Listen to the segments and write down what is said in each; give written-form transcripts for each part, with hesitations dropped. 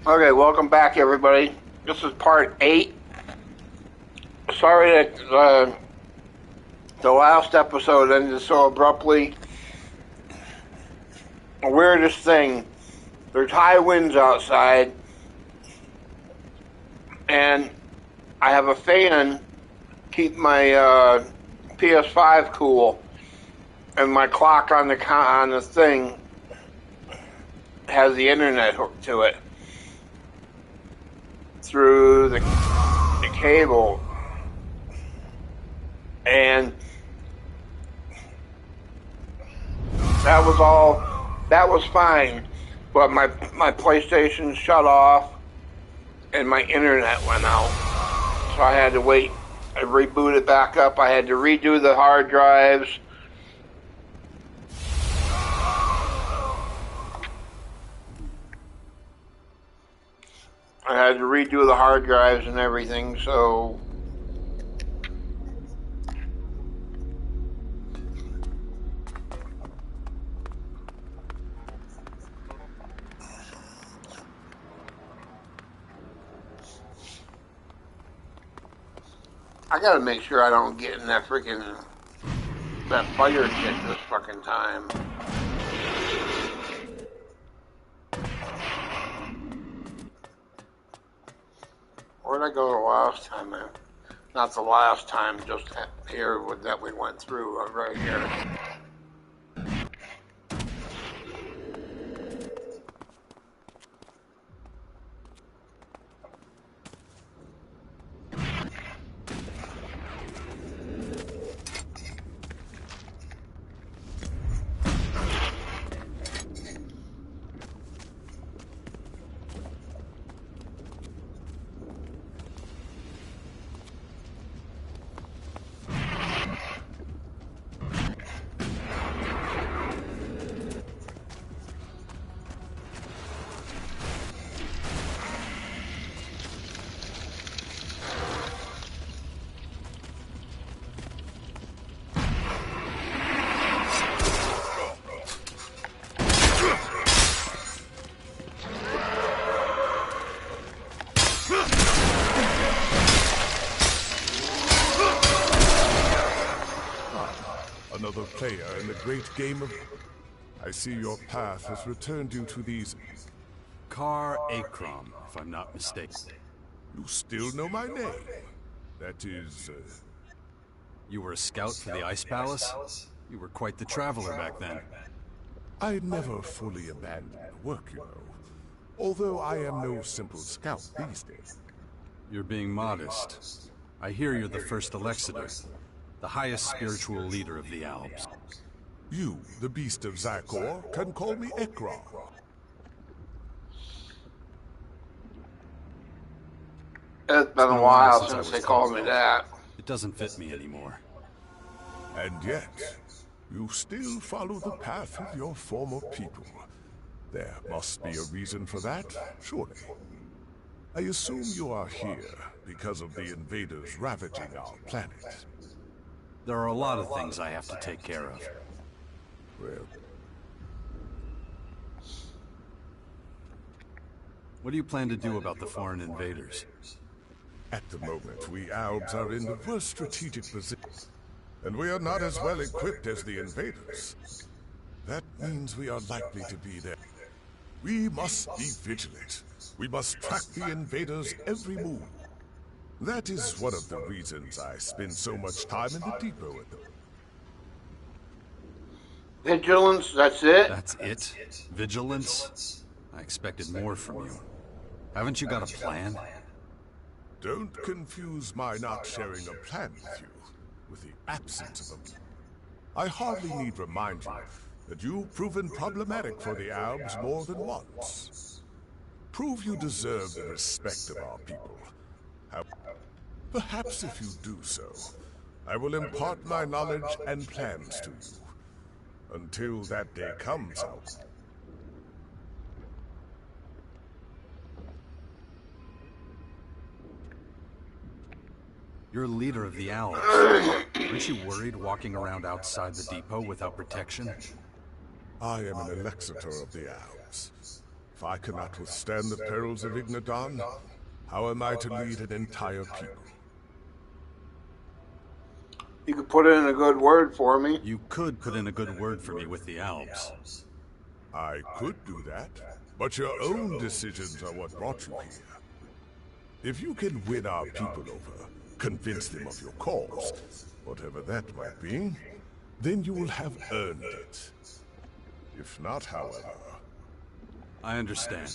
Okay, welcome back, everybody. This is part 8. Sorry that the last episode ended so abruptly. The weirdest thing, there's high winds outside, and I have a fan keep my PS5 cool, and my clock on the thing has the internet hooked to it through the cable, and that was fine, but my PlayStation shut off and my internet went out, so I had to wait. I rebooted it back up. I had to redo the hard drives. I had to redo the hard drives and everything, so I gotta make sure I don't get in that that fire shit this fucking time. Where'd I go the last time? Not the last time, just here that we went through, right here. Another player in the great game of... I see your path has returned you to these... Kar Akram, if I'm not mistaken. You still know my name. That is, You were a scout for the Ice Palace? You were quite the traveler back then. I never fully abandoned work, you know. Although I am no simple scout these days. You're being modest. I hear you're the first Elexitor, the highest spiritual leader of the Alps. You, the beast of Zakor, can call me Ekron. It's been a while since they called me that. It doesn't fit me anymore. And yet, you still follow the path of your former people. There must be a reason for that, surely. I assume you are here because of the invaders ravaging our planet. There are a lot of things I have to take care of. Well, what do you plan to do about the foreign invaders? at the moment, we Albs are in the worst strategic position, and we are not as well equipped as the invaders. That means we are likely to be there. We must be vigilant. We must track the invaders' every move. That is one of the reasons I spend so much time in the depot at them. Vigilance, that's it? That's it? Vigilance? I expected more from you. Haven't you got a plan? Don't confuse my not sharing a plan with you with the absence of them. I hardly need remind you that you've proven problematic for the Albs more than once. Prove you deserve the respect of our people. Perhaps if you do so, I will impart my knowledge and plans to you. Until that day comes, You're leader of the Owls. Aren't you worried walking around outside the depot without protection? I am an Elexitor of the Alps. If I cannot withstand the perils of Ignadon, how am I to lead an entire people? You could put in a good word for me. You could put in a good word for me with the Albs. I could do that, but your own decisions are what brought you here. If you can win our people over, convince them of your cause, whatever that might be, then you will have earned it. If not, however... I understand.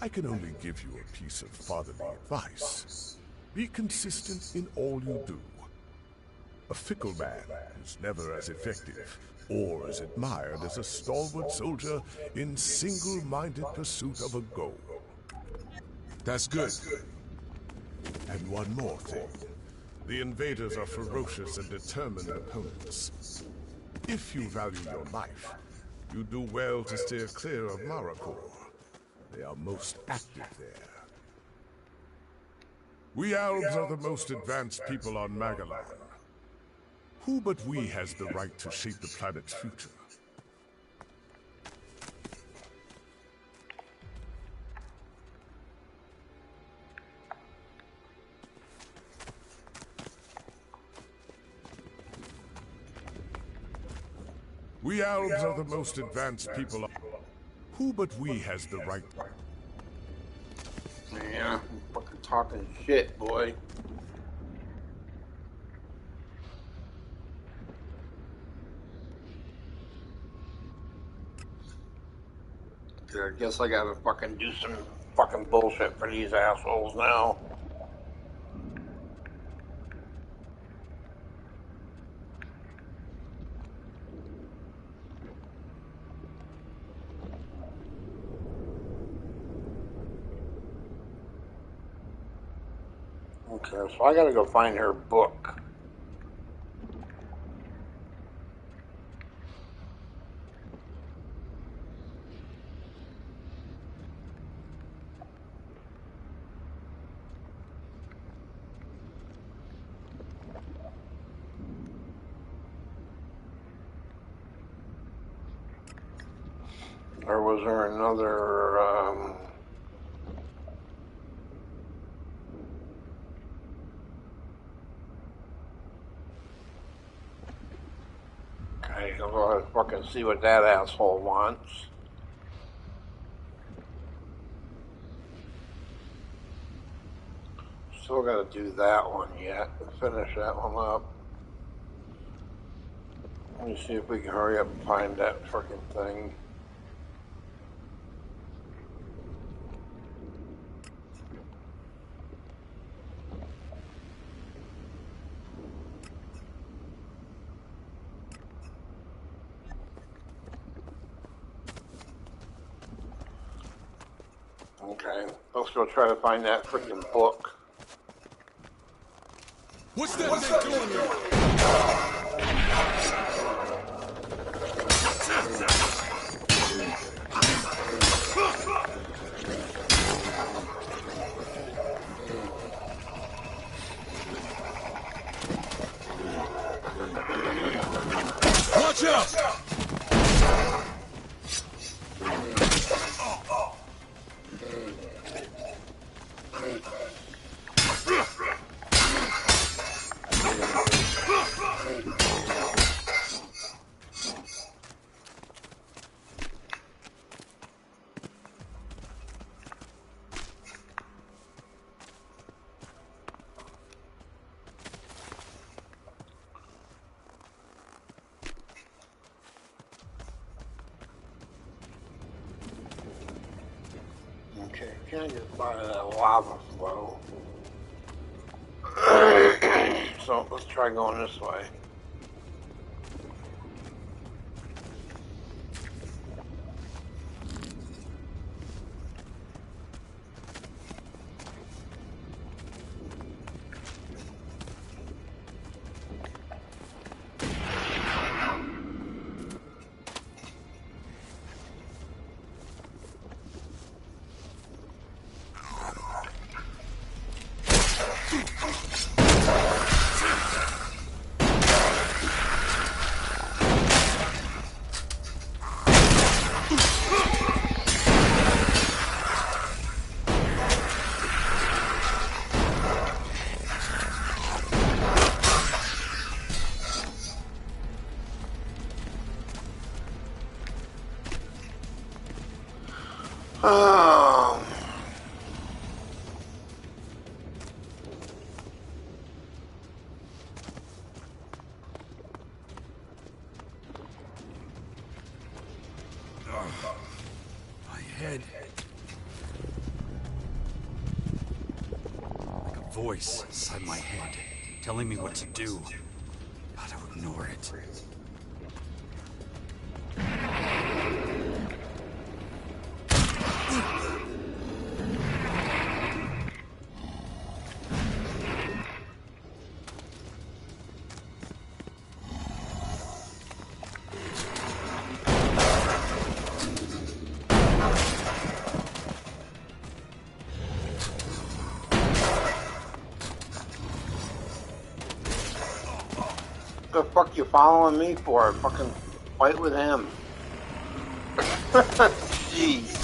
I can only give you a piece of fatherly advice. Be consistent in all you do. A fickle man is never as effective or as admired as a stalwart soldier in single-minded pursuit of a goal. That's good. And one more thing. The invaders are ferocious and determined opponents. If you value your life, you do well to steer clear of Maracor. They are most active there. We Elves are the most advanced people on Magellan. Who but we has the right to shape the planet's future? We Elves are the most advanced people on... Who but we has the right... Yeah, I'm fucking talking shit, boy. I guess I gotta fucking do some fucking bullshit for these assholes now. Okay, so I gotta go find her book. Or was there another, Okay, I'll go ahead and fucking see what that asshole wants. Still gotta do that one yet. Finish that one up. Let me see if we can hurry up and find that freaking thing. Okay, let's go try to find that freaking book. What's that thing doing here? Watch out! Okay, can't get by that lava flow. So let's try going this way. Oh. My head. Like a voice inside my head, telling me what to do. But I'll ignore it. The fuck you following me for? Fucking fight with him. Jeez.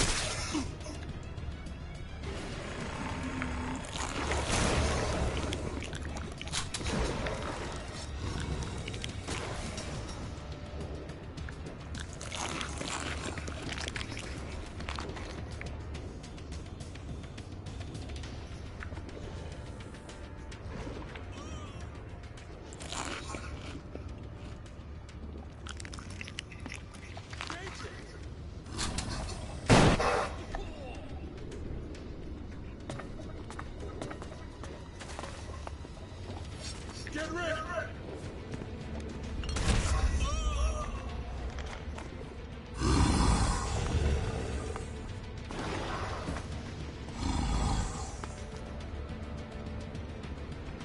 Get ready!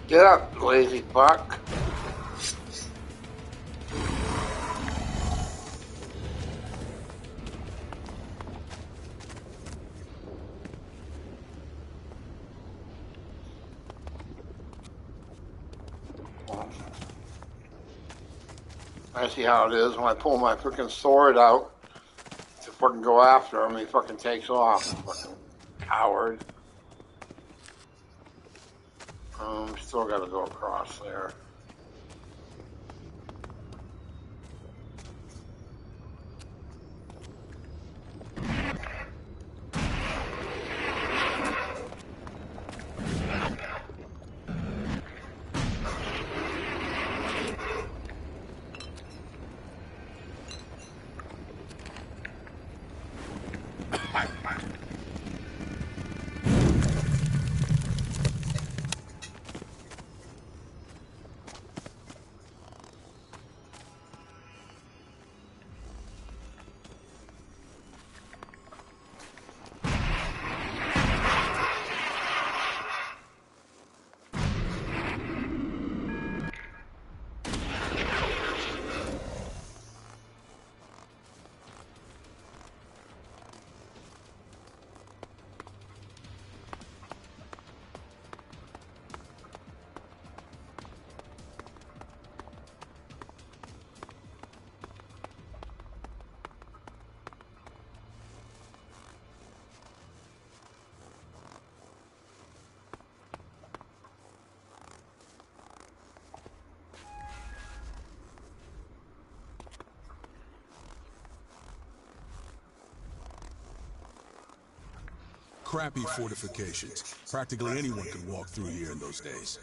Get up, lazy fuck. I see how it is when I pull my freaking sword out to fucking go after him. He fucking takes off. Fucking coward. Still gotta go across there. Crappy fortifications. Practically anyone could walk through here in those days.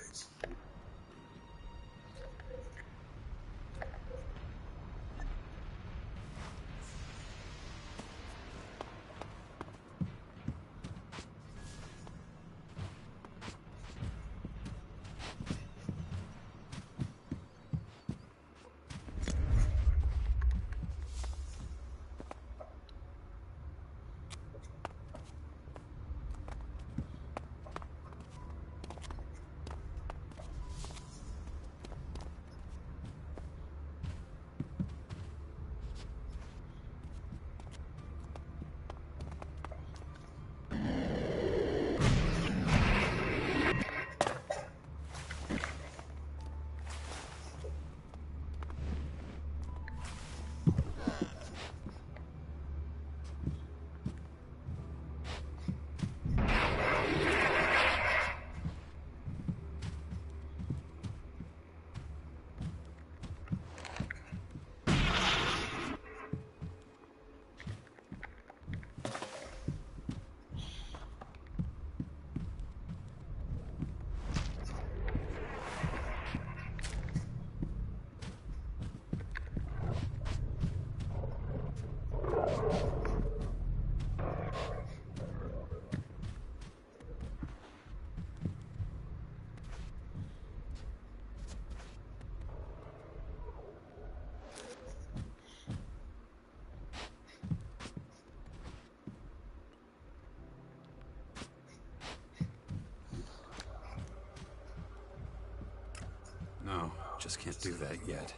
do that yet.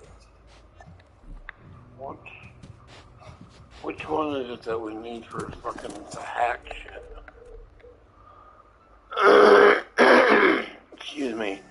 What? Which one is it that we need for fucking the hack shit? Excuse me.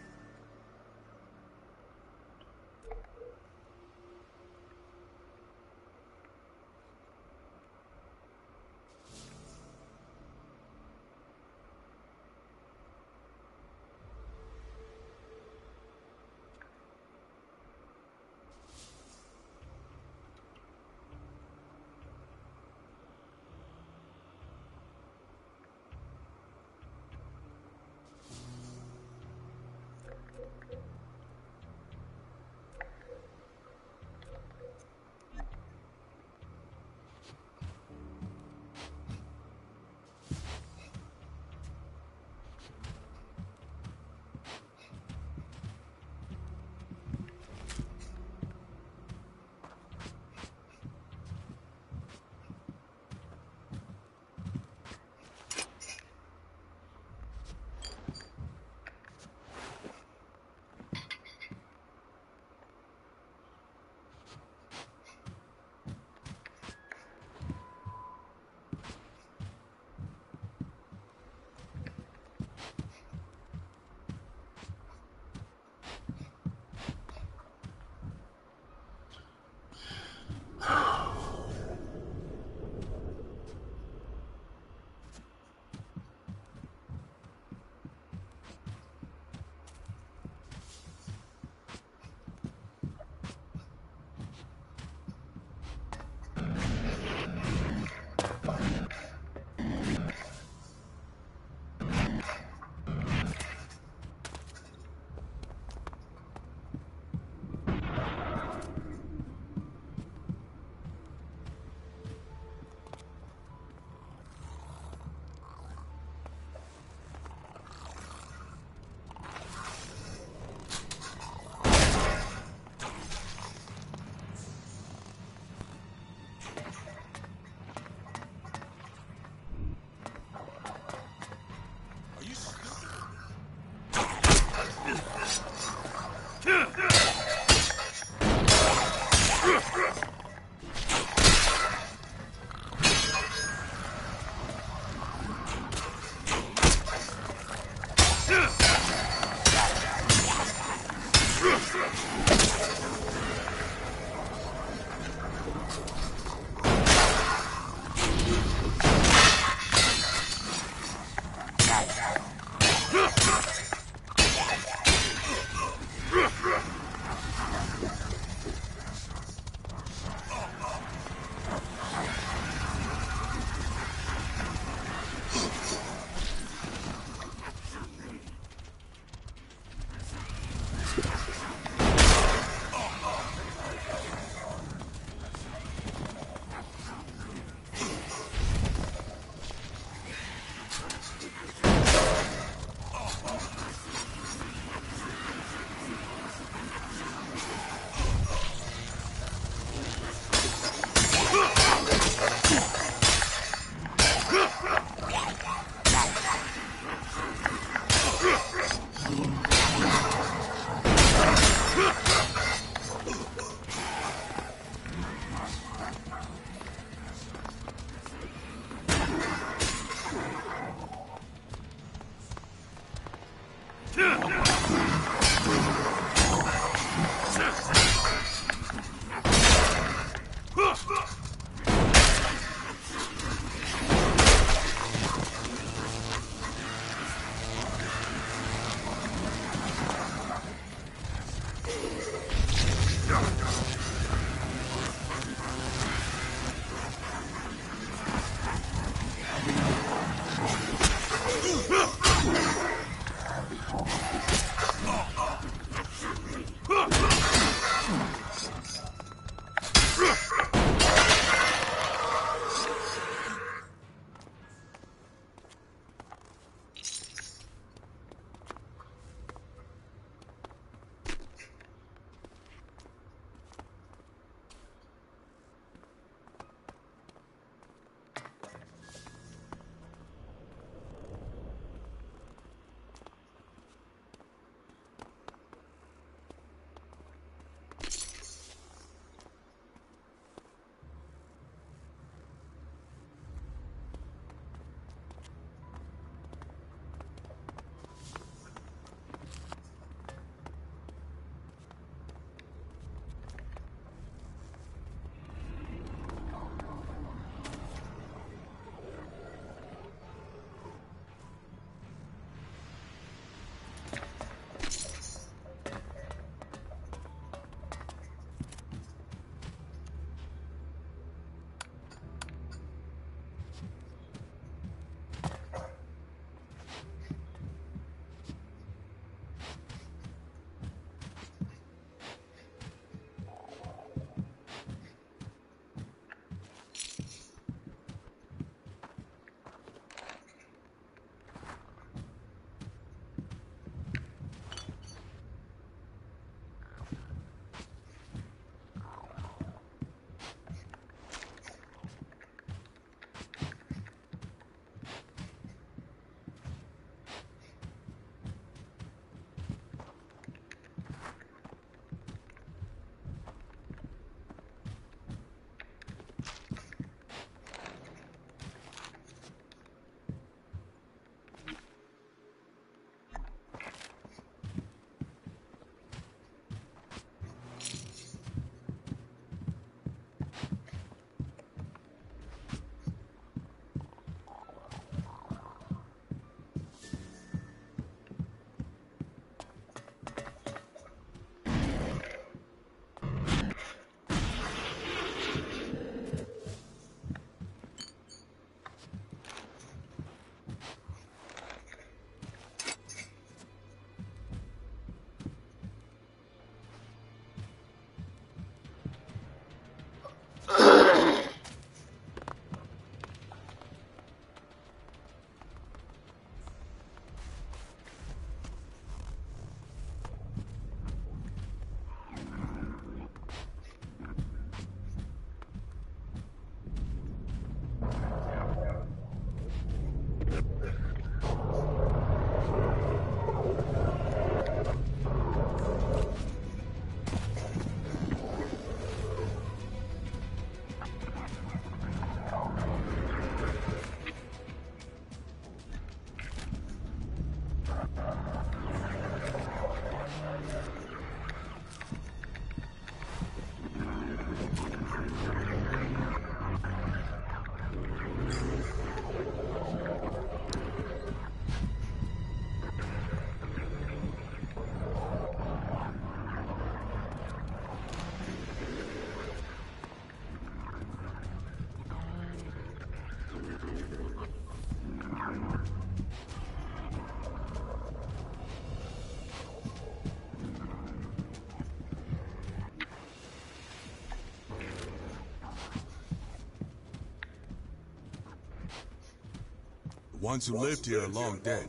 ones who lived here are long dead.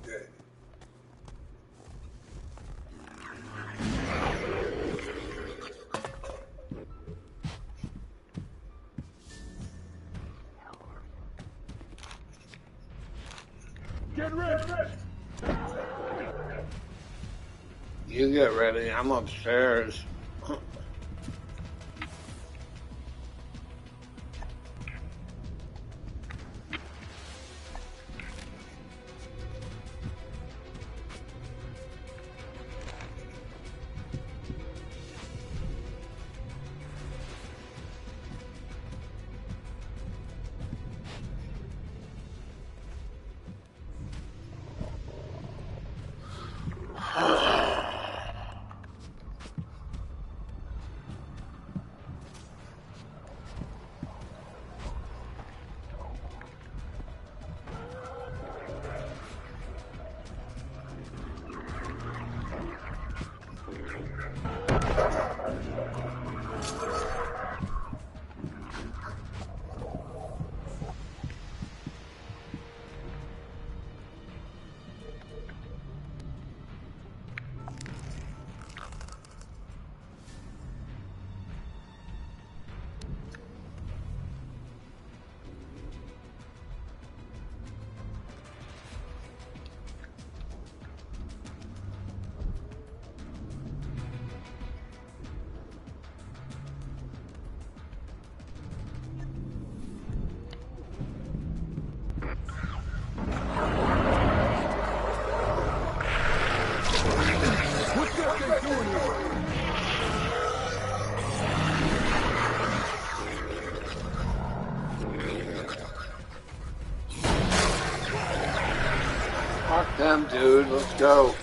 Get ready! You get ready. I'm upstairs. Fuck them, dude. Let's go.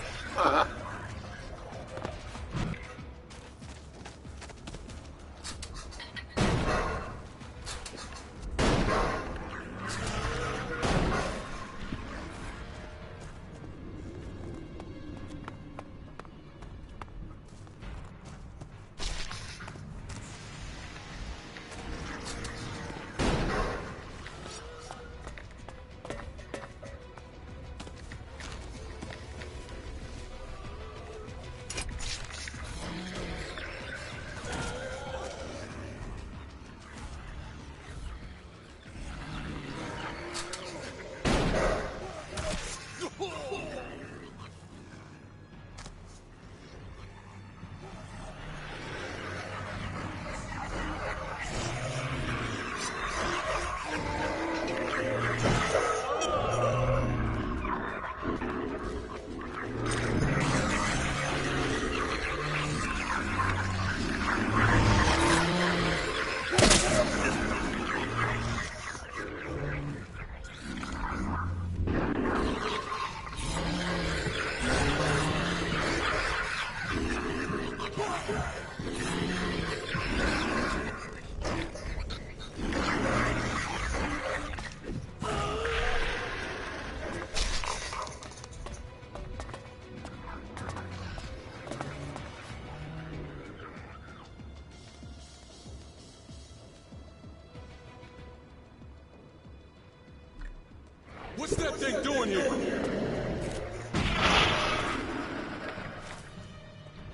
What's that thing doing here?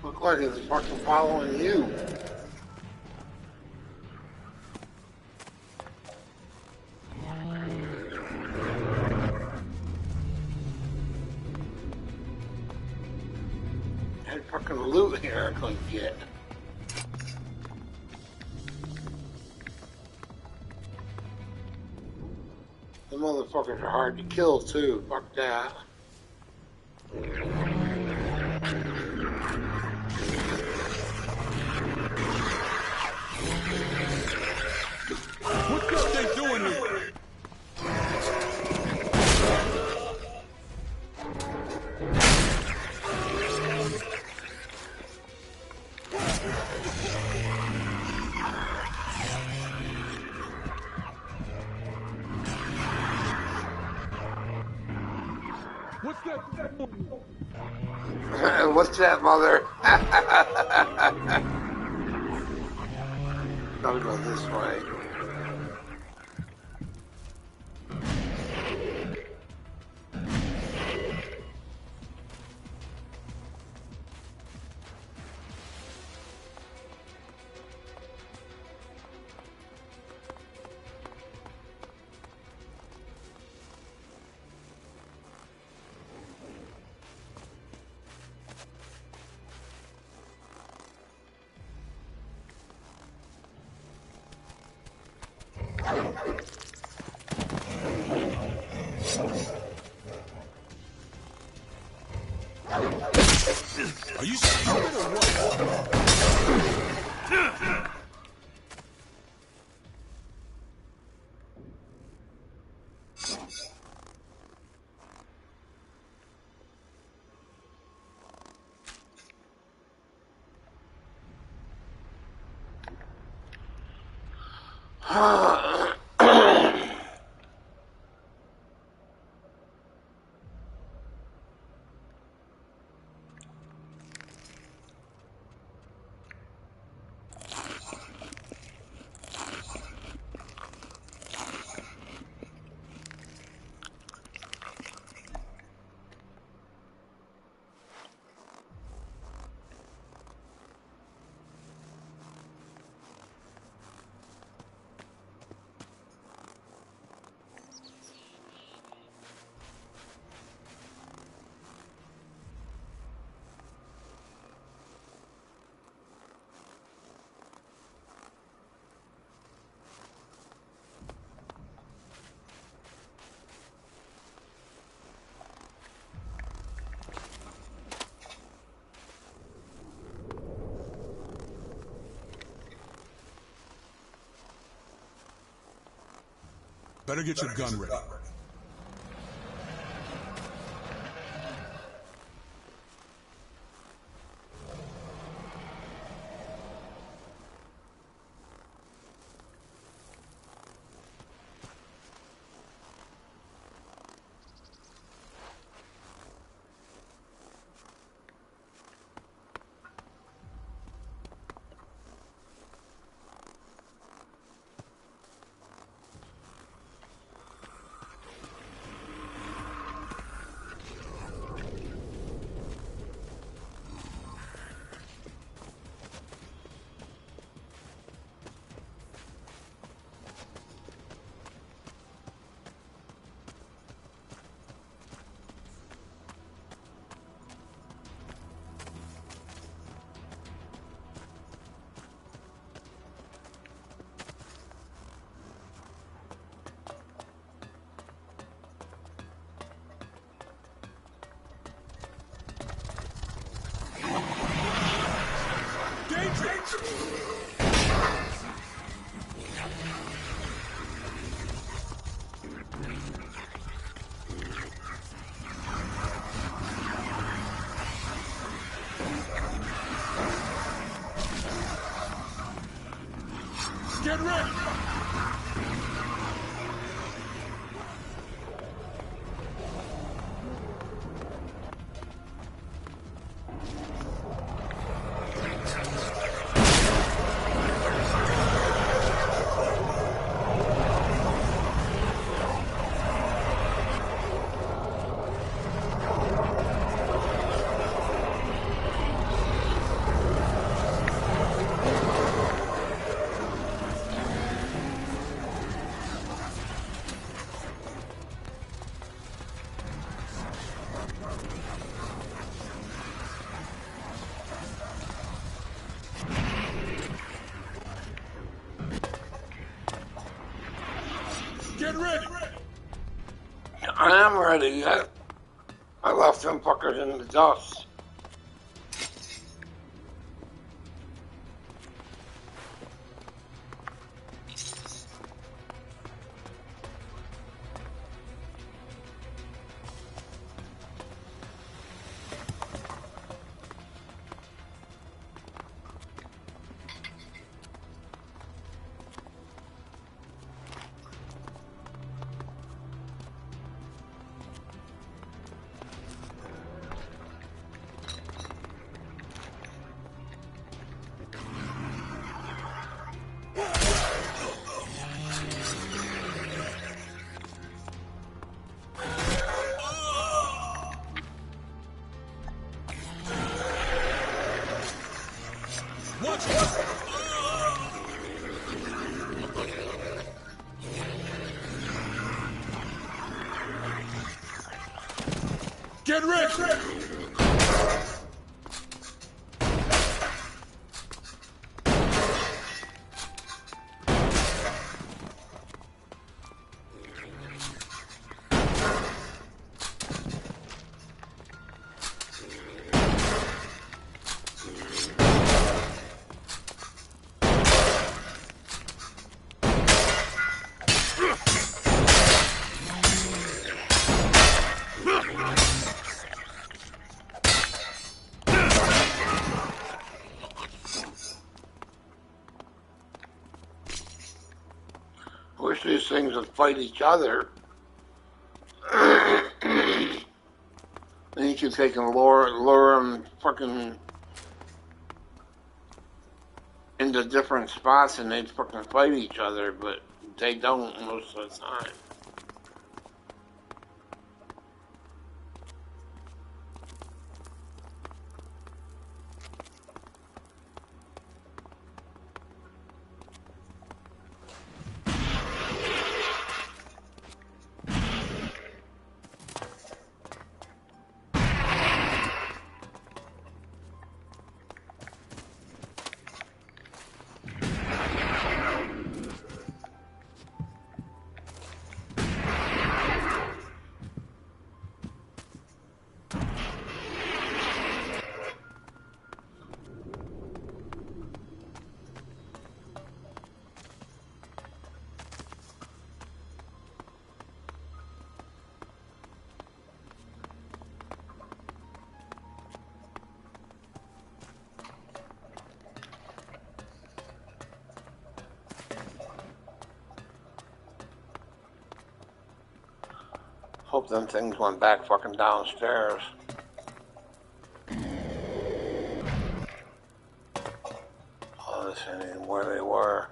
Look like it's fucking following you. Had fucking loot here I couldn't get. The motherfuckers are hard to kill too. Fuck that. What's that thing doing here? What's that? What's that, mother? Gotta go this way. Are you stupid or what? Better get your gun ready. Get ready! Get ready! I am ready. I left them fuckers in the dust. Get ready! Wish these things would fight each other. Then you could take and lure them fucking into different spots and they'd fucking fight each other, but they don't most of the time. Hope them things went back fucking downstairs. Oh, this ain't even where they were.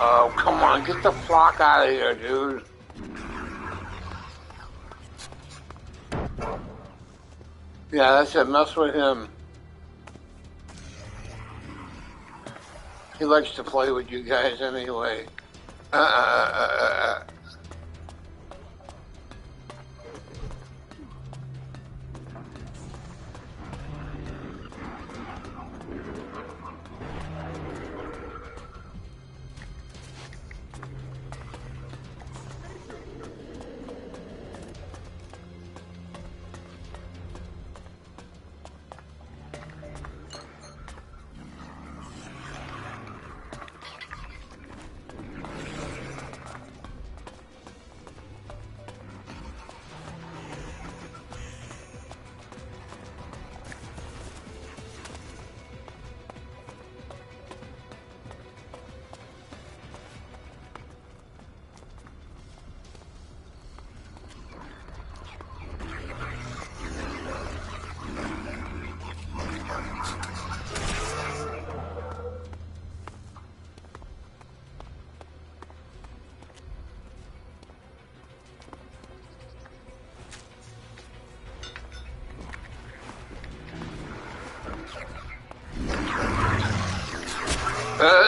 Oh, come on, get the flock out of here, dude. Yeah, that's it, mess with him. He likes to play with you guys anyway.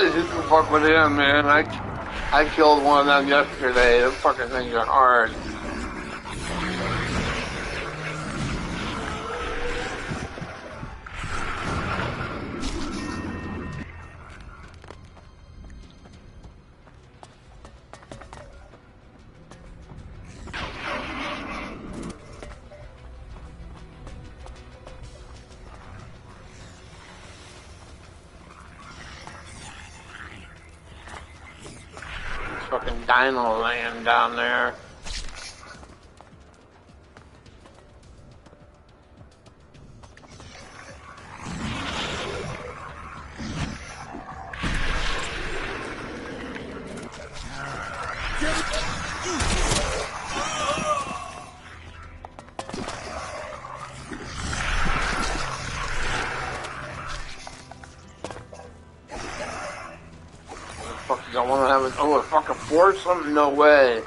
You can fuck with him, man. I killed one of them yesterday. Them fucking things are hard. Fucking dino land down there. Fuck, you don't want to have it. Oh, a fucking foursome? No way.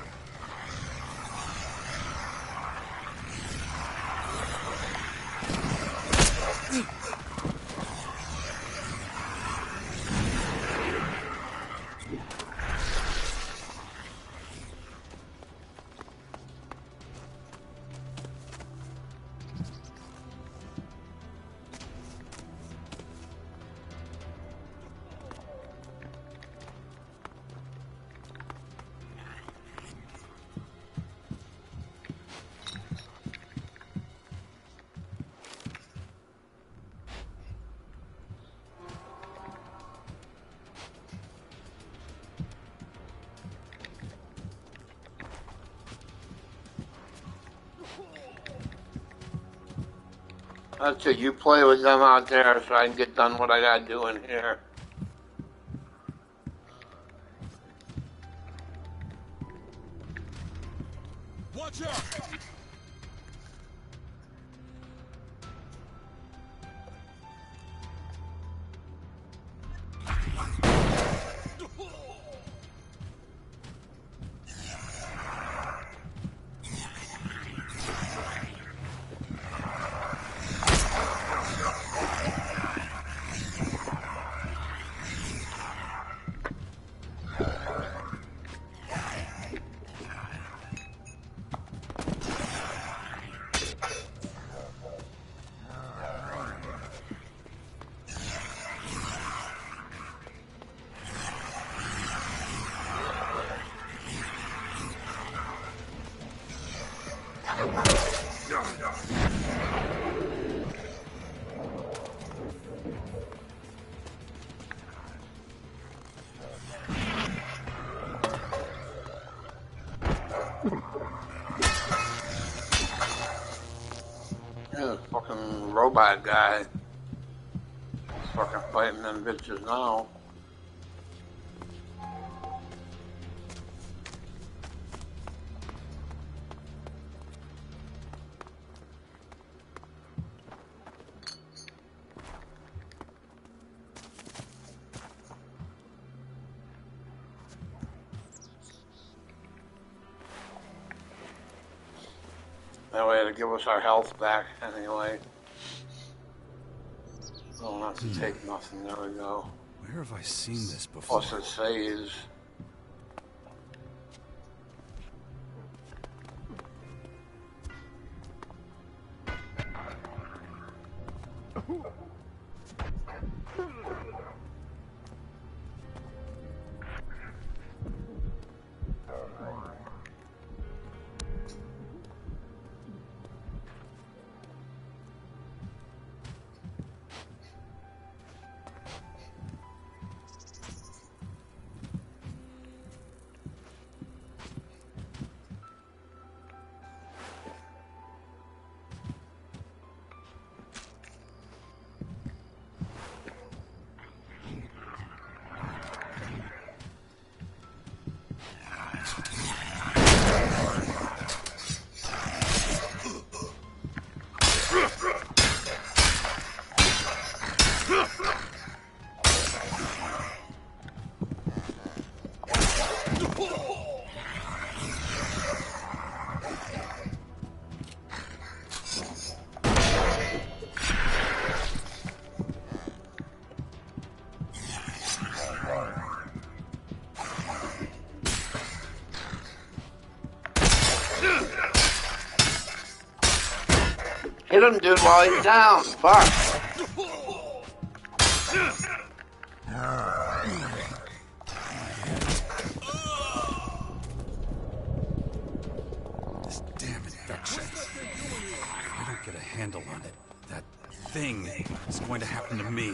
That's it. You play with them out there so I can get done what I gotta do in here. Watch out! Yeah, fucking robot guy. Fucking fighting them bitches now. That way to give us our health back anyway. Oh, not to take nothing. There we go. Where have I seen this before? Plus it saves. Hit him, dude, while he's down. Fuck. This damn infection. If I don't get a handle on it, that thing is going to happen to me.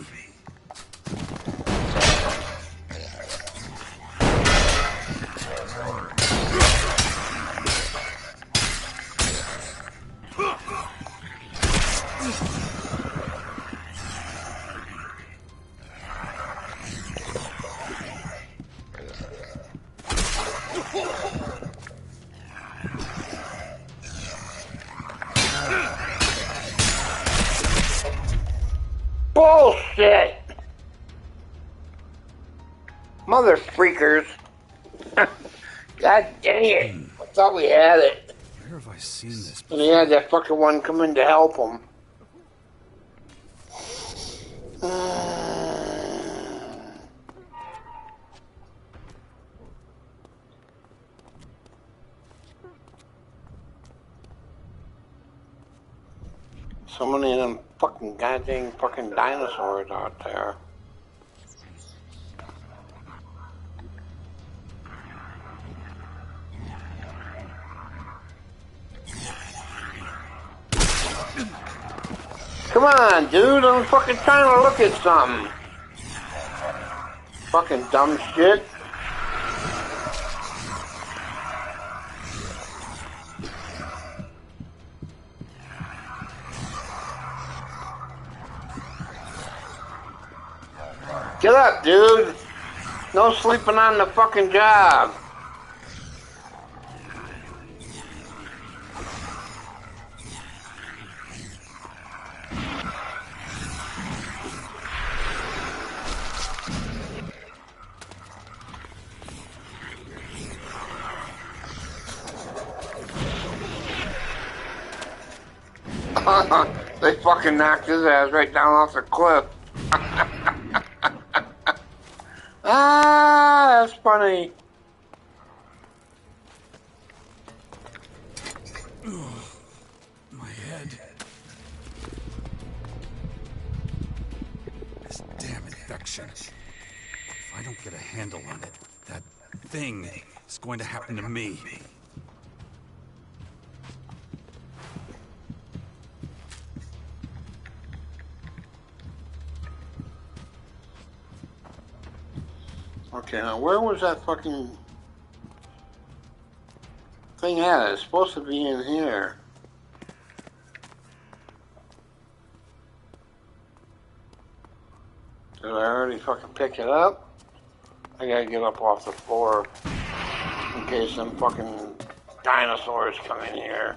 Bullshit! Mother freakers. God dang it. I thought we had it. Where have I seen this And before? he had that fucking one come in to help him. So many of them fucking goddamn fucking dinosaurs out there. Come on, dude, I'm fucking trying to look at something. Fucking dumb shit. Get up, dude. No sleeping on the fucking job. They fucking knocked his ass right down off the cliff. Ah, that's funny. My head. This damn infection. If I don't get a handle on it, that thing is going to happen to me. Okay, now where was that fucking thing at? It's supposed to be in here. Did I already fucking pick it up? I gotta get up off the floor in case some fucking dinosaurs come in here.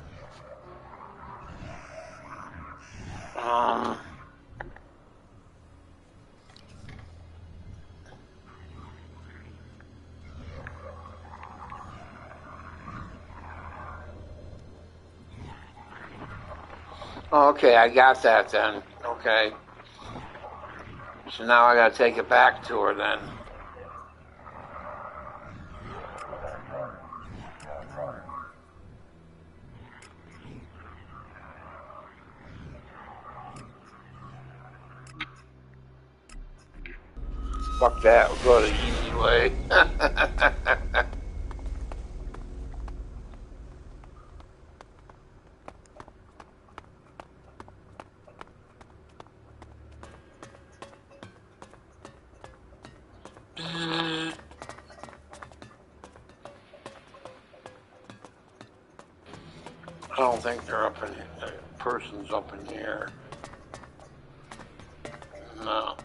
Okay, I got that then. Okay. So now I gotta take it back to her then. Fuck that, we'll go the easy way. I don't think they're up in here. The person's up in here. No.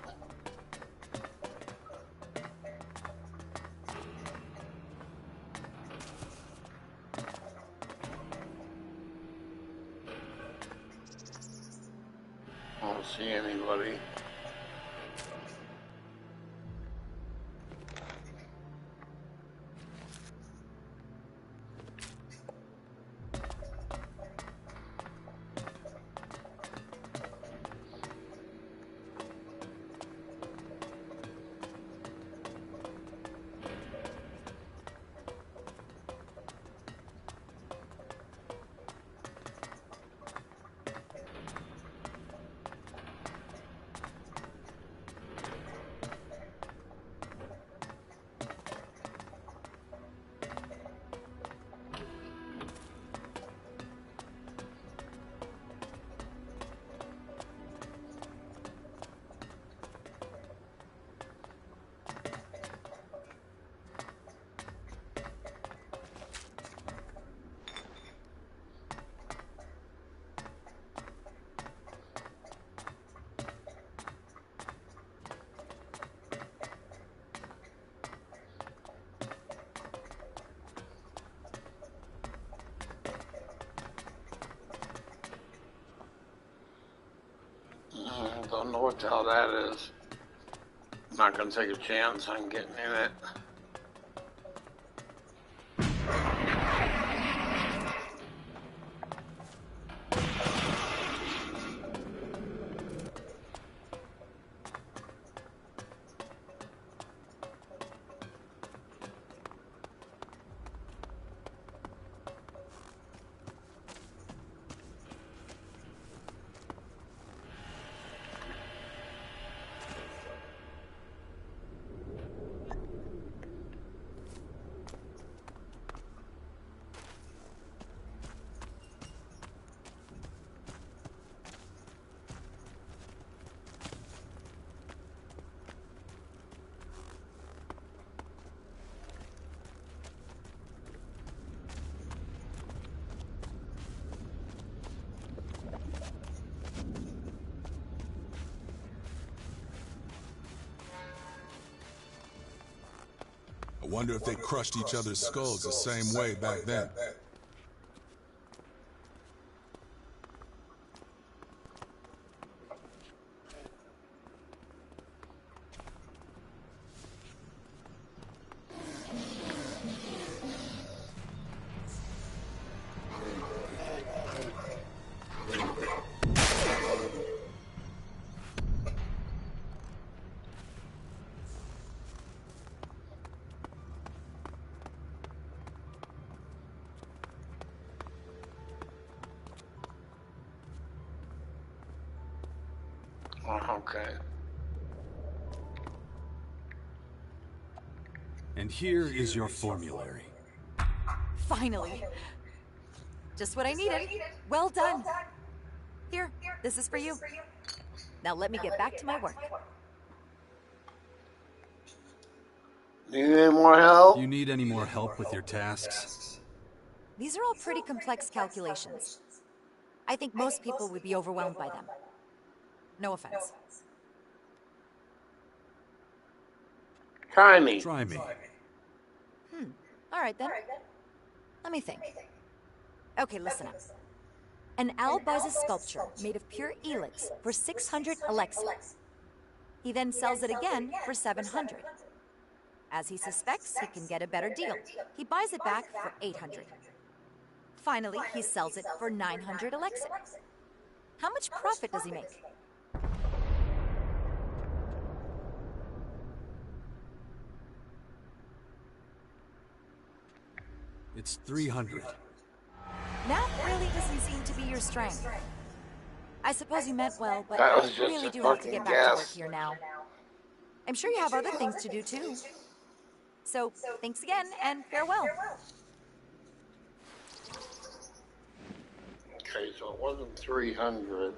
I don't see anybody. Don't know what the hell that is. Not gonna take a chance on getting in it. I wonder if they crushed each other's skulls the same way back then. Okay. And here is your formulary. Finally. Just what I needed. Well done. Here, this is for you. Now let me get back to my work. Need any more help? Do you need any more help with your tasks? These are all pretty complex calculations. I think most people would be overwhelmed by them. No offense. Try me. Try me. All right then. Let me think. Okay, listen up. An owl buys a sculpture made of pure Elex for 600 Elex. He then sells it again for 700. As he suspects, he can get a better deal. He buys it back for 800. Finally, he sells it for 900 Elex. How much profit does he make? It's 300. Math really doesn't seem to be your strength. I suppose you meant well, but That was I just really a do have to fucking get back to work guess. here now. I'm sure you have other things to do too. So, thanks again, and farewell. Okay, so it wasn't 300.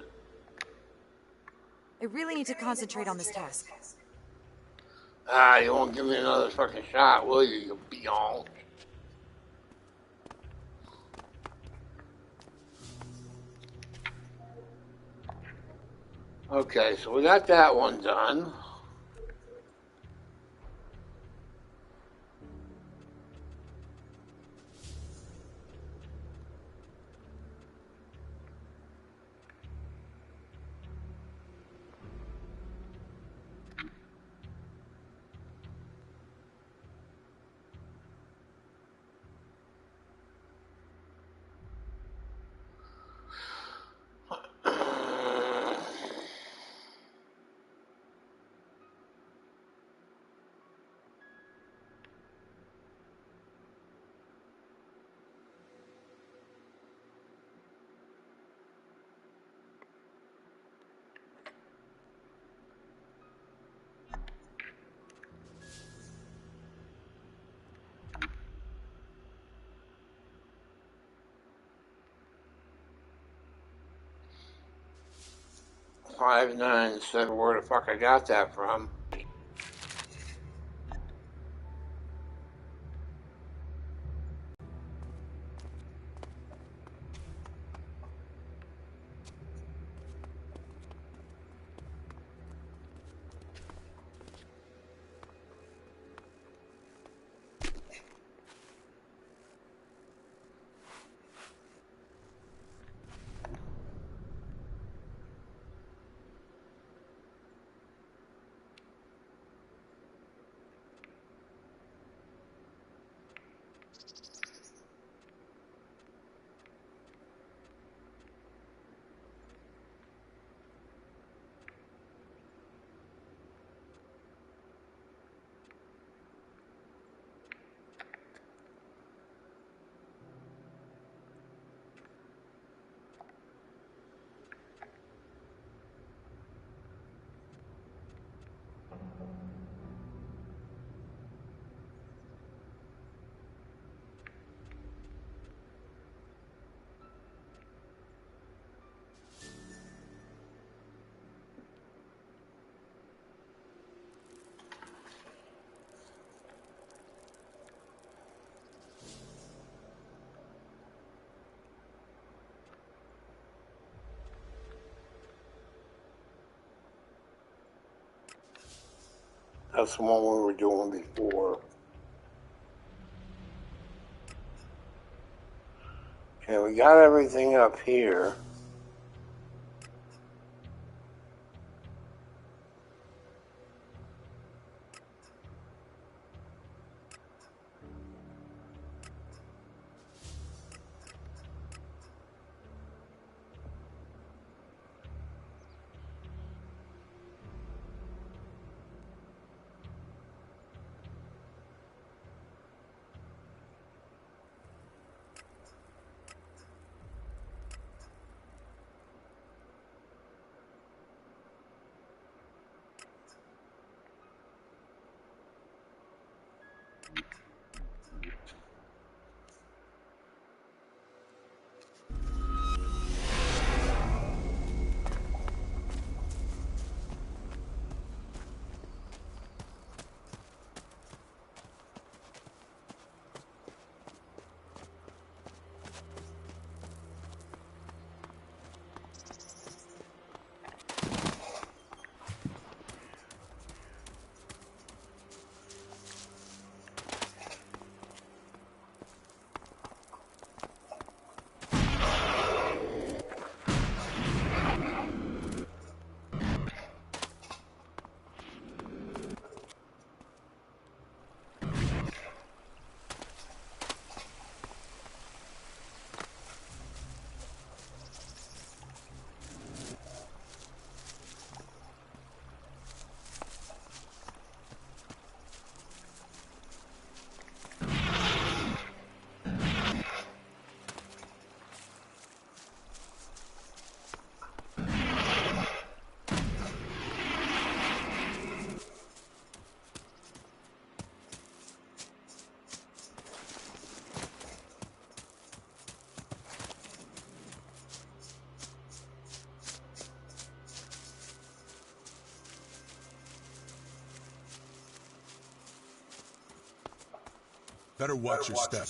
I really need to concentrate on this task. Ah, you won't give me another fucking shot, will you, you beyond? Okay, so we got that one done. Five nine said where the fuck I got that from. That's the one we were doing before. Okay, we got everything up here. Better watch your step.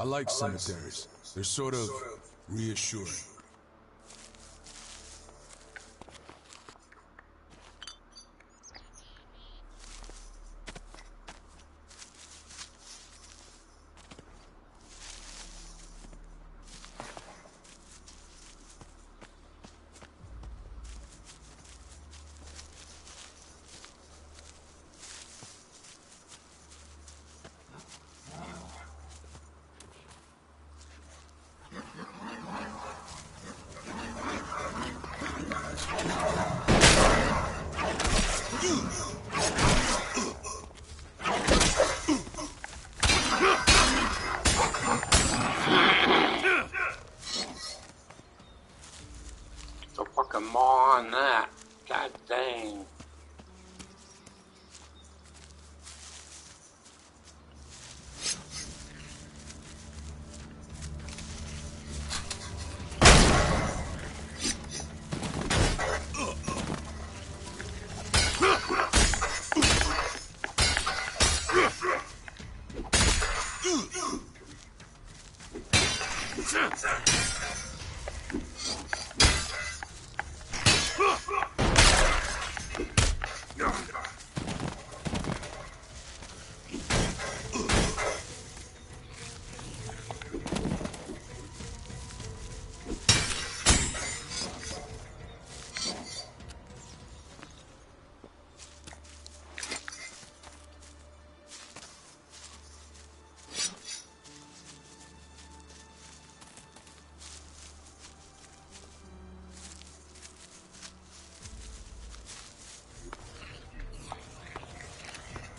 I like cemeteries. They're sort of reassuring. The fucking maw on that. God dang.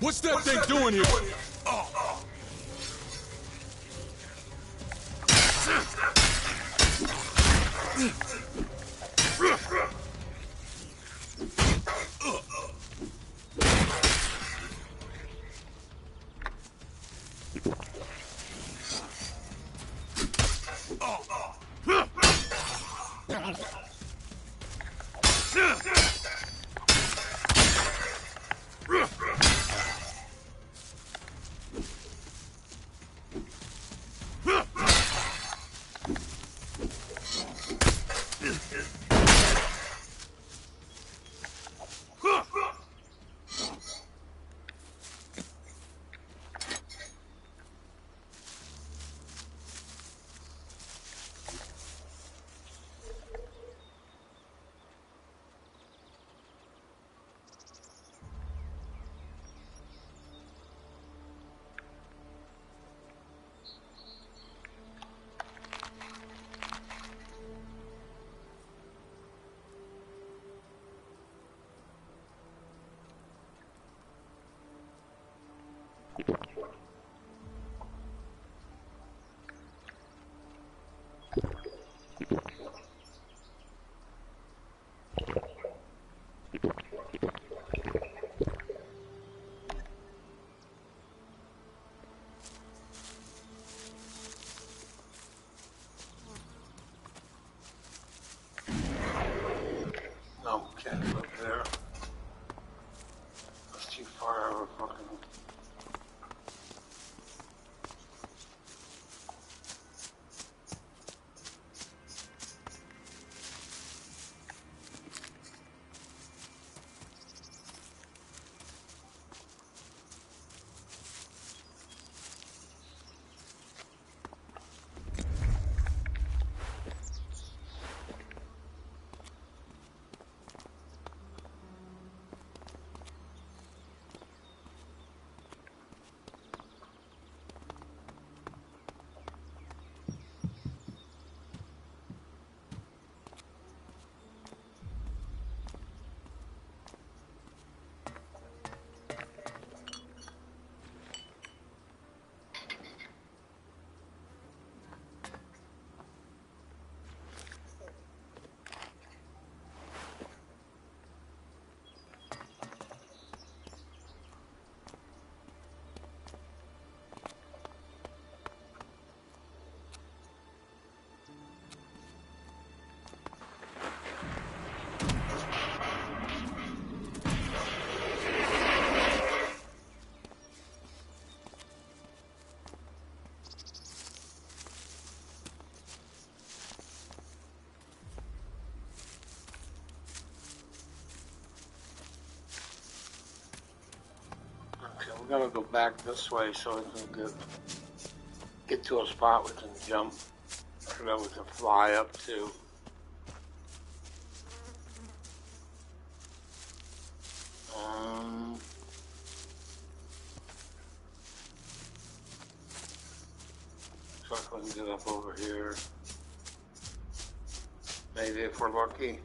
What's that thing doing here? gotta go back this way so we can get to a spot we can jump, or that we can fly up to. So I can get up over here. Maybe if we're lucky.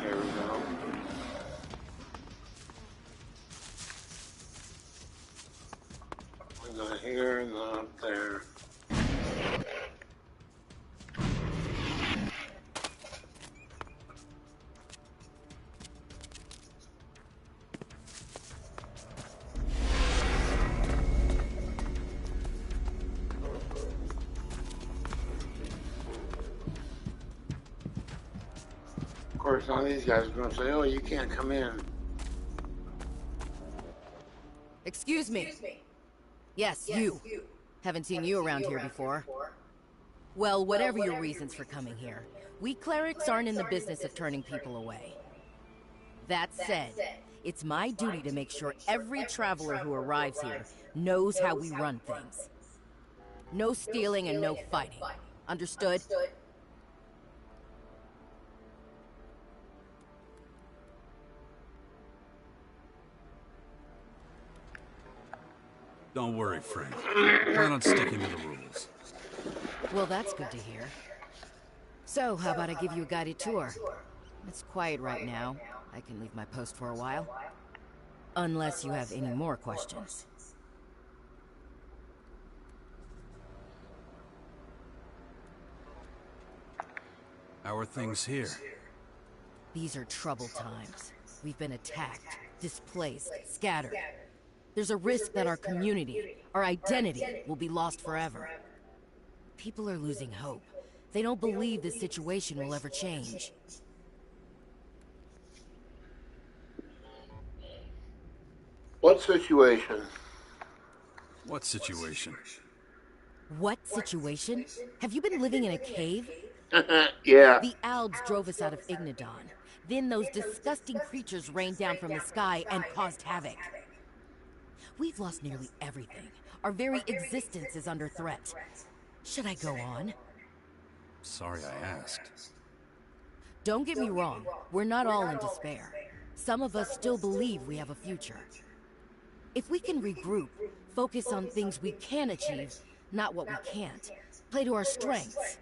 Here we go. We go here and then up there. Of course, now these guys are going to say, oh, you can't come in. Excuse me. Yes, you. Haven't seen you around here before. Well, whatever your reasons for coming here, we clerics aren't in the business of turning people away. That said, it's my duty to make sure every traveler who arrives here knows how we run things. No stealing and no fighting. Understood? Don't worry, friend. Plan on sticking to the rules. Well, that's good to hear. So, how about I give you a guided tour? It's quiet right now. I can leave my post for a while. Unless you have any more questions. How are things here? These are troubled times. We've been attacked, displaced, scattered. There's a risk that our community, our identity, will be lost forever. People are losing hope. They don't believe this situation will ever change. What situation? What situation? What situation? Have you been living in a cave? Yeah. The Alds drove us out of Ignadon. Then those disgusting creatures rained down from the sky and caused havoc. We've lost nearly everything. Our very existence is under threat. Should I go on? Sorry I asked. Don't get me wrong, we're not all in despair. Some of us still believe we have a future. If we can regroup, focus on things we can achieve, not what we can't, play to our strengths.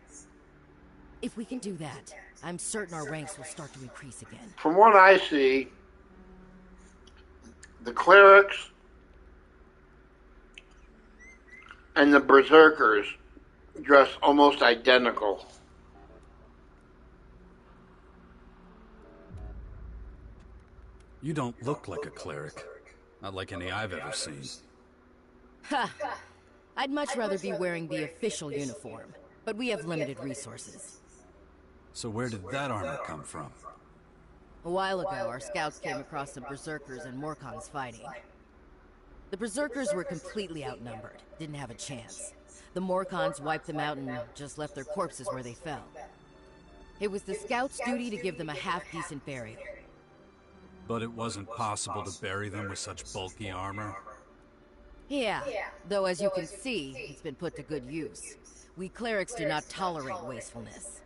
If we can do that, I'm certain our ranks will start to increase again. From what I see, the clerics and the berserkers dress almost identical. You don't look like a cleric. Not like any I've ever seen. Ha! I'd much rather be wearing the official uniform, but we have limited resources. So where did that armor come from? A while ago, our scouts came across some berserkers and Morkons fighting. The berserkers were completely outnumbered, didn't have a chance. The Morkons wiped them out and just left their corpses where they fell. It was the scouts' duty to give them a half-decent burial. But it wasn't possible to bury them with such bulky armor? Yeah, though as you can see, it's been put to good use. We clerics do not tolerate wastefulness.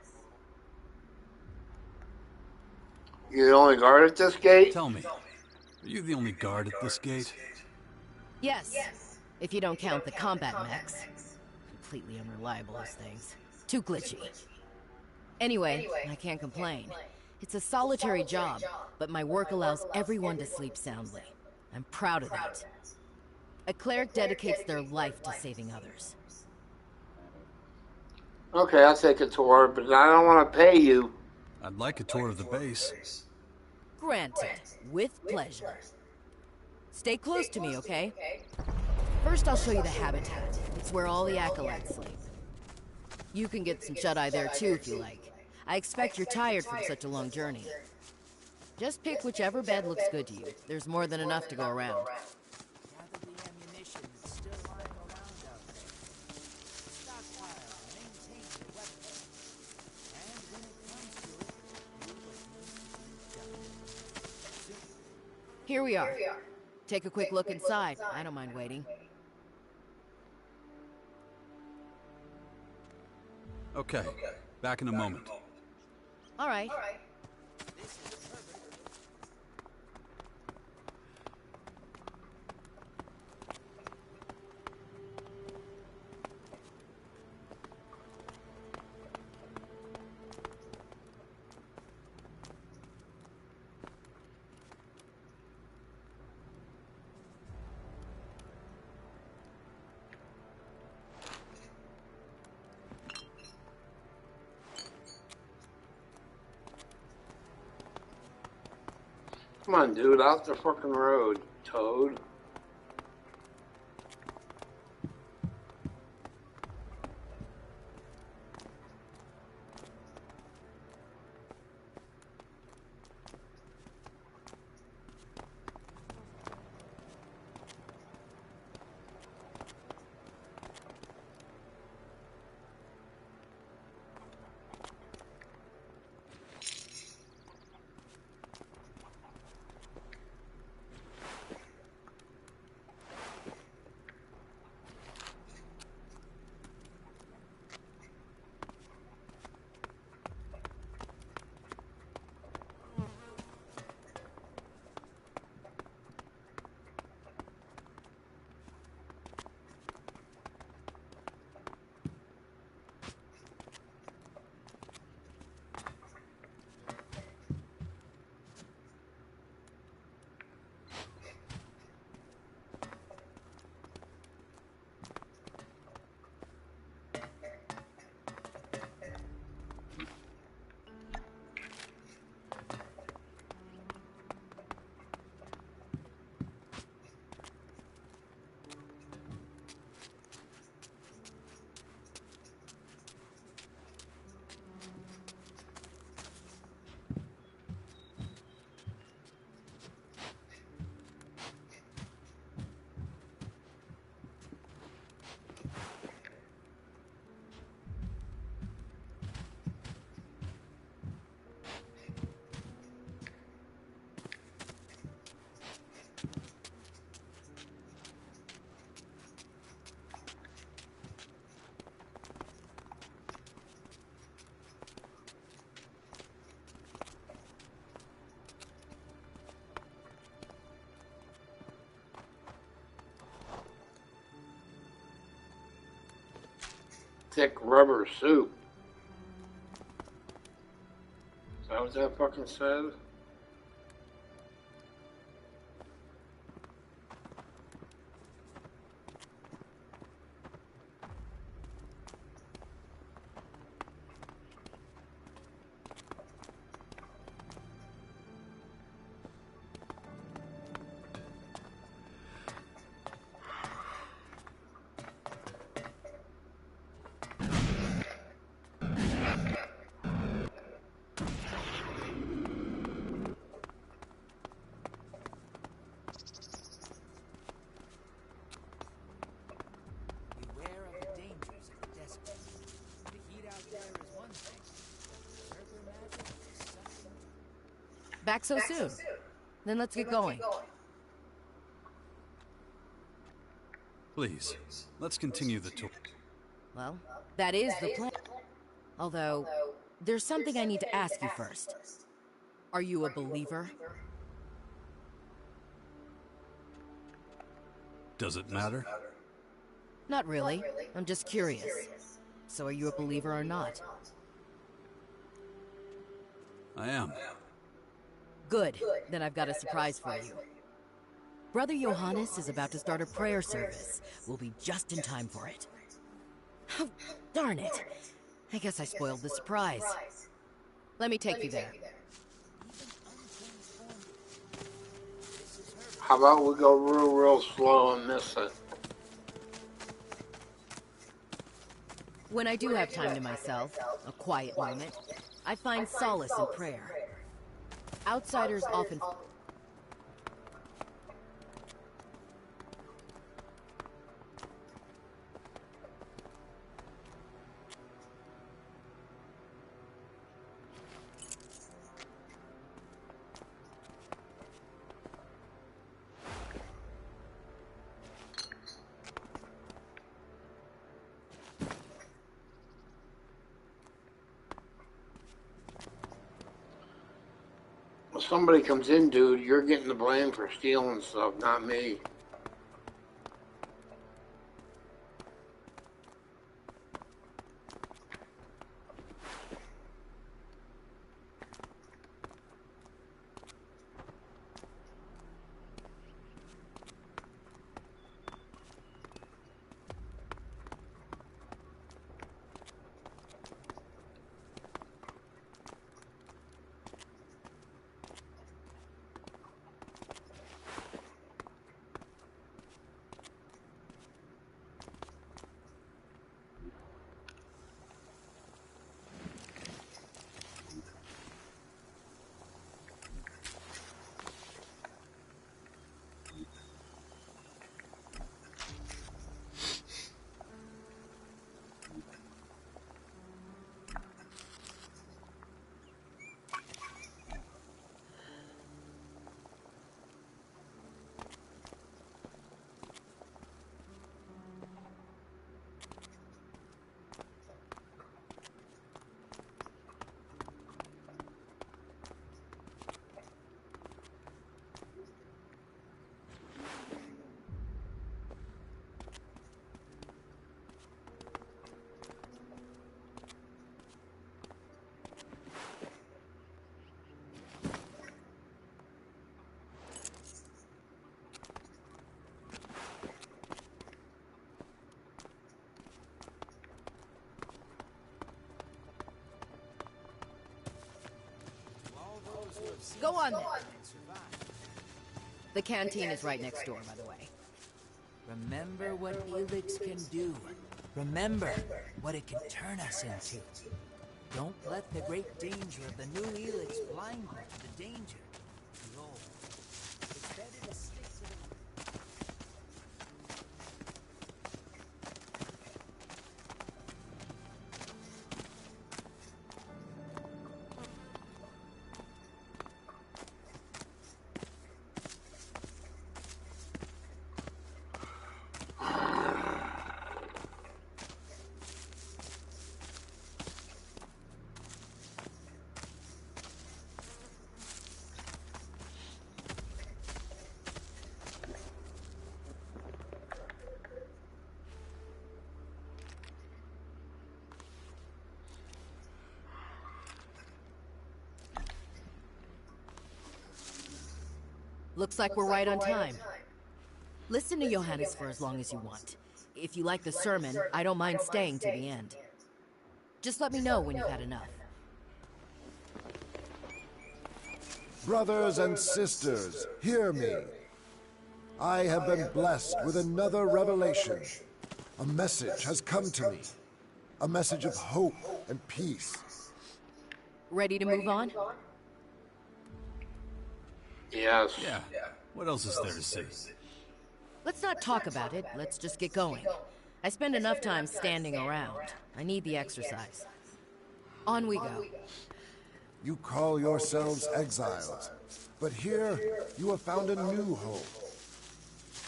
You're the only guard at this gate? Tell me, are you the only guard at this gate? Yes, if you don't count the combat mechs. Completely unreliable, those things. Too glitchy. Anyway, I can't complain. It's a solitary job, but my work allows everyone to sleep soundly. I'm proud of that. A cleric dedicates their life to saving others. Okay, I'll take a tour, but I don't want to pay you. I'd like a tour of the base. Granted, with pleasure. Stay close to me, okay? First, I'll show you the habitat. It's where all the acolytes sleep. You can get some shut-eye there too, if you like. I expect you're tired from such a long journey. Just pick whichever bed looks good to you. There's more than enough to go around. Here we are. Take a quick look inside. I don't mind waiting. Okay, back in a moment. All right. Come on, dude, off the fucking road, Toad. Thick rubber soup. Is that what that fucking said? Back so soon? Then let's get going. Please, let's continue the tour. Well, that is the plan. Although, there's something I need to ask you first. Are you a believer? Does it matter? Not really. I'm just curious. So are you a believer or not? I am. Good. Then I've got a surprise for you. Brother Johannes is about to start a prayer service. We'll be just in time for it. Oh, darn it. I guess I spoiled the surprise. Let me take you there. How about we go real slow and miss it? When I do have time to myself, a quiet moment, I find solace in prayer. Outsiders often... somebody comes in, dude, you're getting the blame for stealing stuff, not me. Go on then. The canteen is right next door, by the way. Remember what Elex can do. Remember what it can turn us into. Don't let the great danger of the new Elex blind you to the danger of the old. It's better to stick to the... Looks like we're right on time. Listen to Johannes for as long as you want. If you like the sermon, I don't mind staying to the end. Just let me know when you've had enough. Brothers and sisters, hear me. I have been blessed with another revelation. A message has come to me. A message of hope and peace. Ready to move on? Yes. Yeah. What else is there to see? Let's not talk about it. Let's just get going. I spend enough time standing around. I need the exercise. On we go. You call yourselves exiles, but here you have found a new home.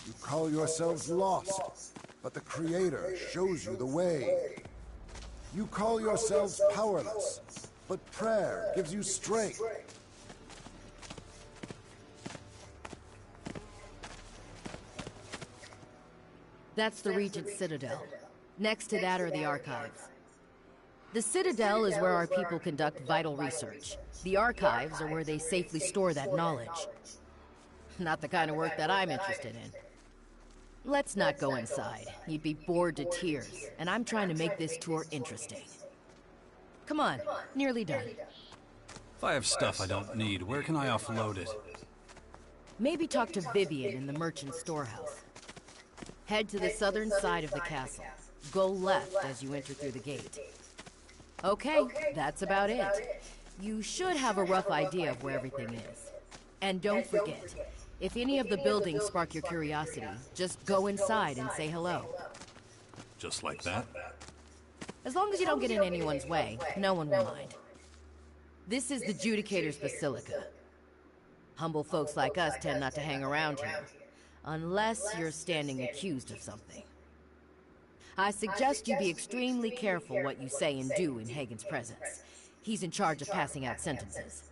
You call yourselves lost, but the Creator shows you the way. You call yourselves powerless, but prayer gives you strength. That's the Regent Citadel. Next to that are the archives. The Citadel is where our people conduct vital research. The archives are where they safely store that knowledge. Not the kind of work that I'm interested in. Let's not go inside. You'd be bored to tears, and I'm trying to make this tour interesting. Come on, nearly done. If I have stuff I don't need, where can I offload it? Maybe talk to Vivian in the merchant storehouse. Head to the southern side of the castle. Go left as you enter through the gate. Okay, that's about it. You should have a rough idea of where everything is. And don't forget, if any of the buildings spark your curiosity, just go inside and say hello. Just like that? As long as you don't get in anyone's way, no one will mind. This is the Judicator's Basilica. Humble folks like us tend not to hang around here. Unless you're standing accused of something. I suggest you be extremely careful what you say and do in Hagen's presence. He's in charge of passing out sentences.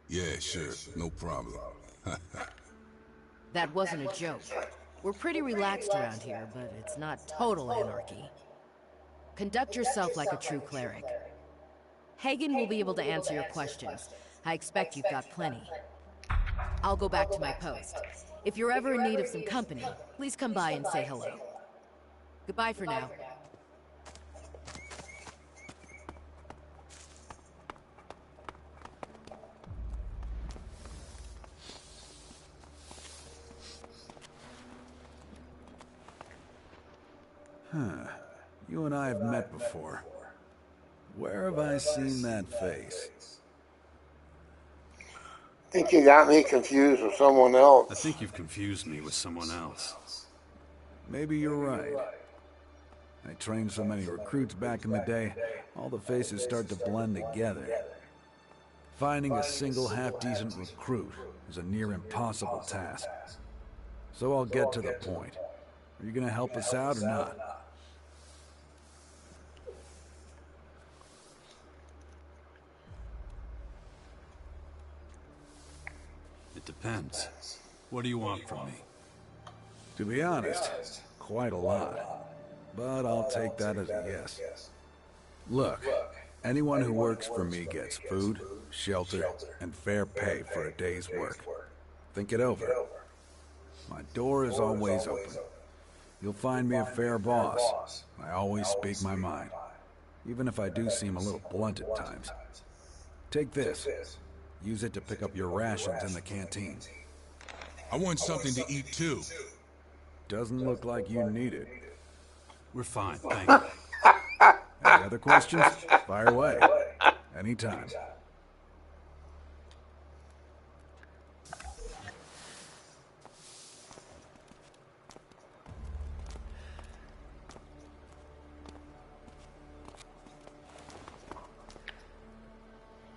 Yeah, sure. No problem. That wasn't a joke. We're pretty relaxed around here, but it's not total anarchy. Conduct yourself like a true cleric. Hagen will be able to answer your questions. I expect you've got plenty. I'll go back to my post. If you're ever in need of some company, please come by and say hello. Goodbye for now. You and I have met before. Where have I seen that face? I think you got me confused with someone else. I think you've confused me with someone else. Maybe you're right. I trained so many recruits back in the day, all the faces start to blend together. Finding a single half-decent recruit is a near impossible task. So I'll get to the point. Are you gonna help us out or not? It depends. What do you want from me? To be honest, quite a lot. But I'll take that as a yes. Look, anyone who works for me gets food, shelter, and fair pay for a day's work. Think it over. My door is always open. You'll find me a fair boss. I always speak my mind, even if I do seem a little blunt at times. Take this. Use it to pick up your rations in the canteen. I want something to eat too. Doesn't look like you need it. We're fine, thank you. Any other questions? Fire away. Anytime.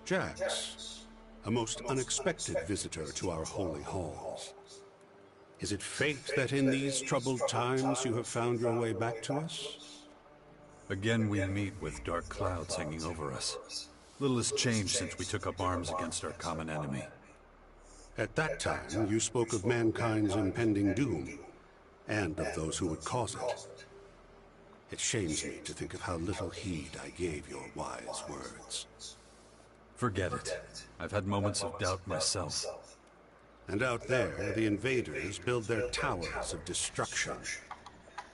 Jax, a most unexpected visitor to our holy halls. Is it fate that in these troubled times you have found your way back to us? Again we meet with dark clouds hanging over us. Little has changed since we took up arms against our common enemy. At that time, you spoke of mankind's impending doom, and of those who would cause it. It shames me to think of how little heed I gave your wise words. Forget it. I've had moments of doubt myself. And out there, the invaders build their towers of destruction.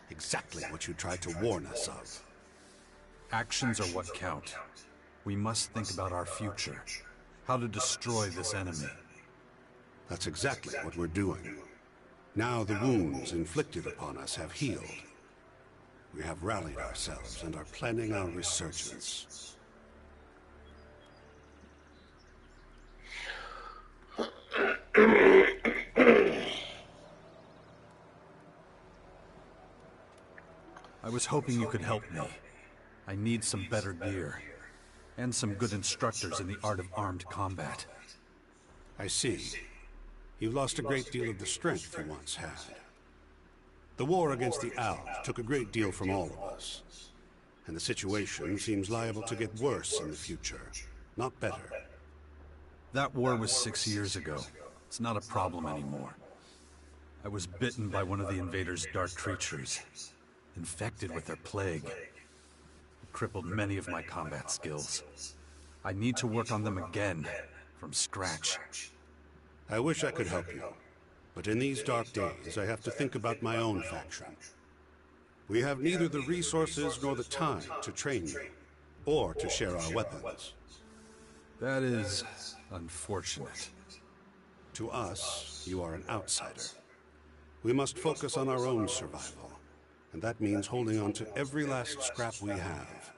Exactly what you tried to warn us of. Actions are what count. We must think about our future. How to destroy this enemy. That's exactly what we're doing. Now the wounds inflicted upon us have healed. We have rallied ourselves and are planning our resurgence. I was hoping you could help me. I need some better gear. And some good instructors in the art of armed combat. I see. You've lost a great deal of the strength you once had. The war against the Alps took a great deal from all of us. And the situation seems liable to get worse in the future, not better. That war was 6 years ago. It's not a problem anymore. I was bitten by one of the invaders' dark creatures. Infected with their plague. It crippled many of my combat skills. I need to work on them again, from scratch. I wish I could help you, but in these dark days I have to think about my own faction. We have neither the resources nor the time to train you, or to share our weapons. That is unfortunate. To us, you are an outsider. We must focus on our own survival, and that means holding on to every last scrap we have.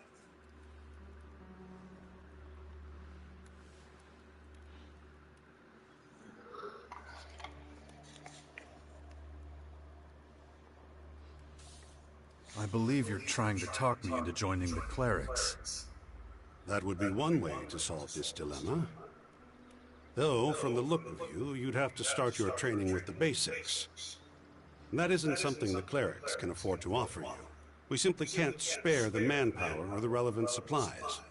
I believe you're trying to talk me into joining the clerics. That would be one way to solve this dilemma. Though, from the look of you, you'd have to start your training with the basics. And that isn't something the clerics can afford to offer you. We simply can't spare the manpower or the relevant supplies.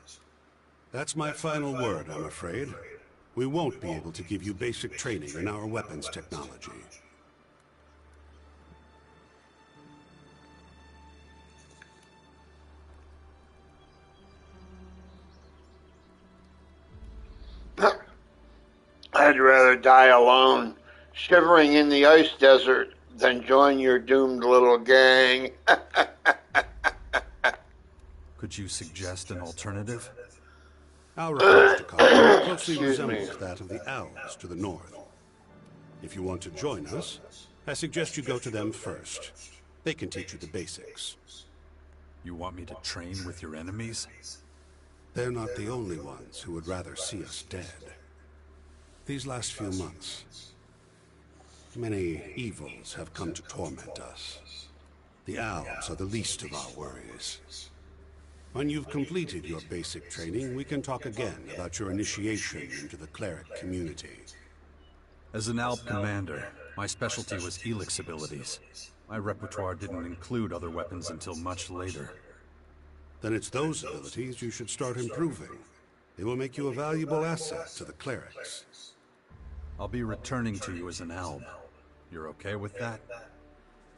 That's my final word, I'm afraid. we won't be able to give you basic training in our weapons technology. I'd rather die alone, shivering in the ice desert, than join your doomed little gang. Could you suggest an alternative? Our approach to combat closely Excuse me. resembles that of the Owls to the north. If you want to join us, I suggest you go to them first. They can teach you the basics. You want me to train with your enemies? They're not the only ones who would rather see us dead. These last few months, many evils have come to torment us. The Owls are the least of our worries. When you've completed your basic training, we can talk again about your initiation into the cleric community. As an ALP commander, my specialty was Elex abilities. My repertoire didn't include other weapons until much later. Then it's those abilities you should start improving. They will make you a valuable asset to the clerics. I'll be returning to you as an ALB. You're okay with that?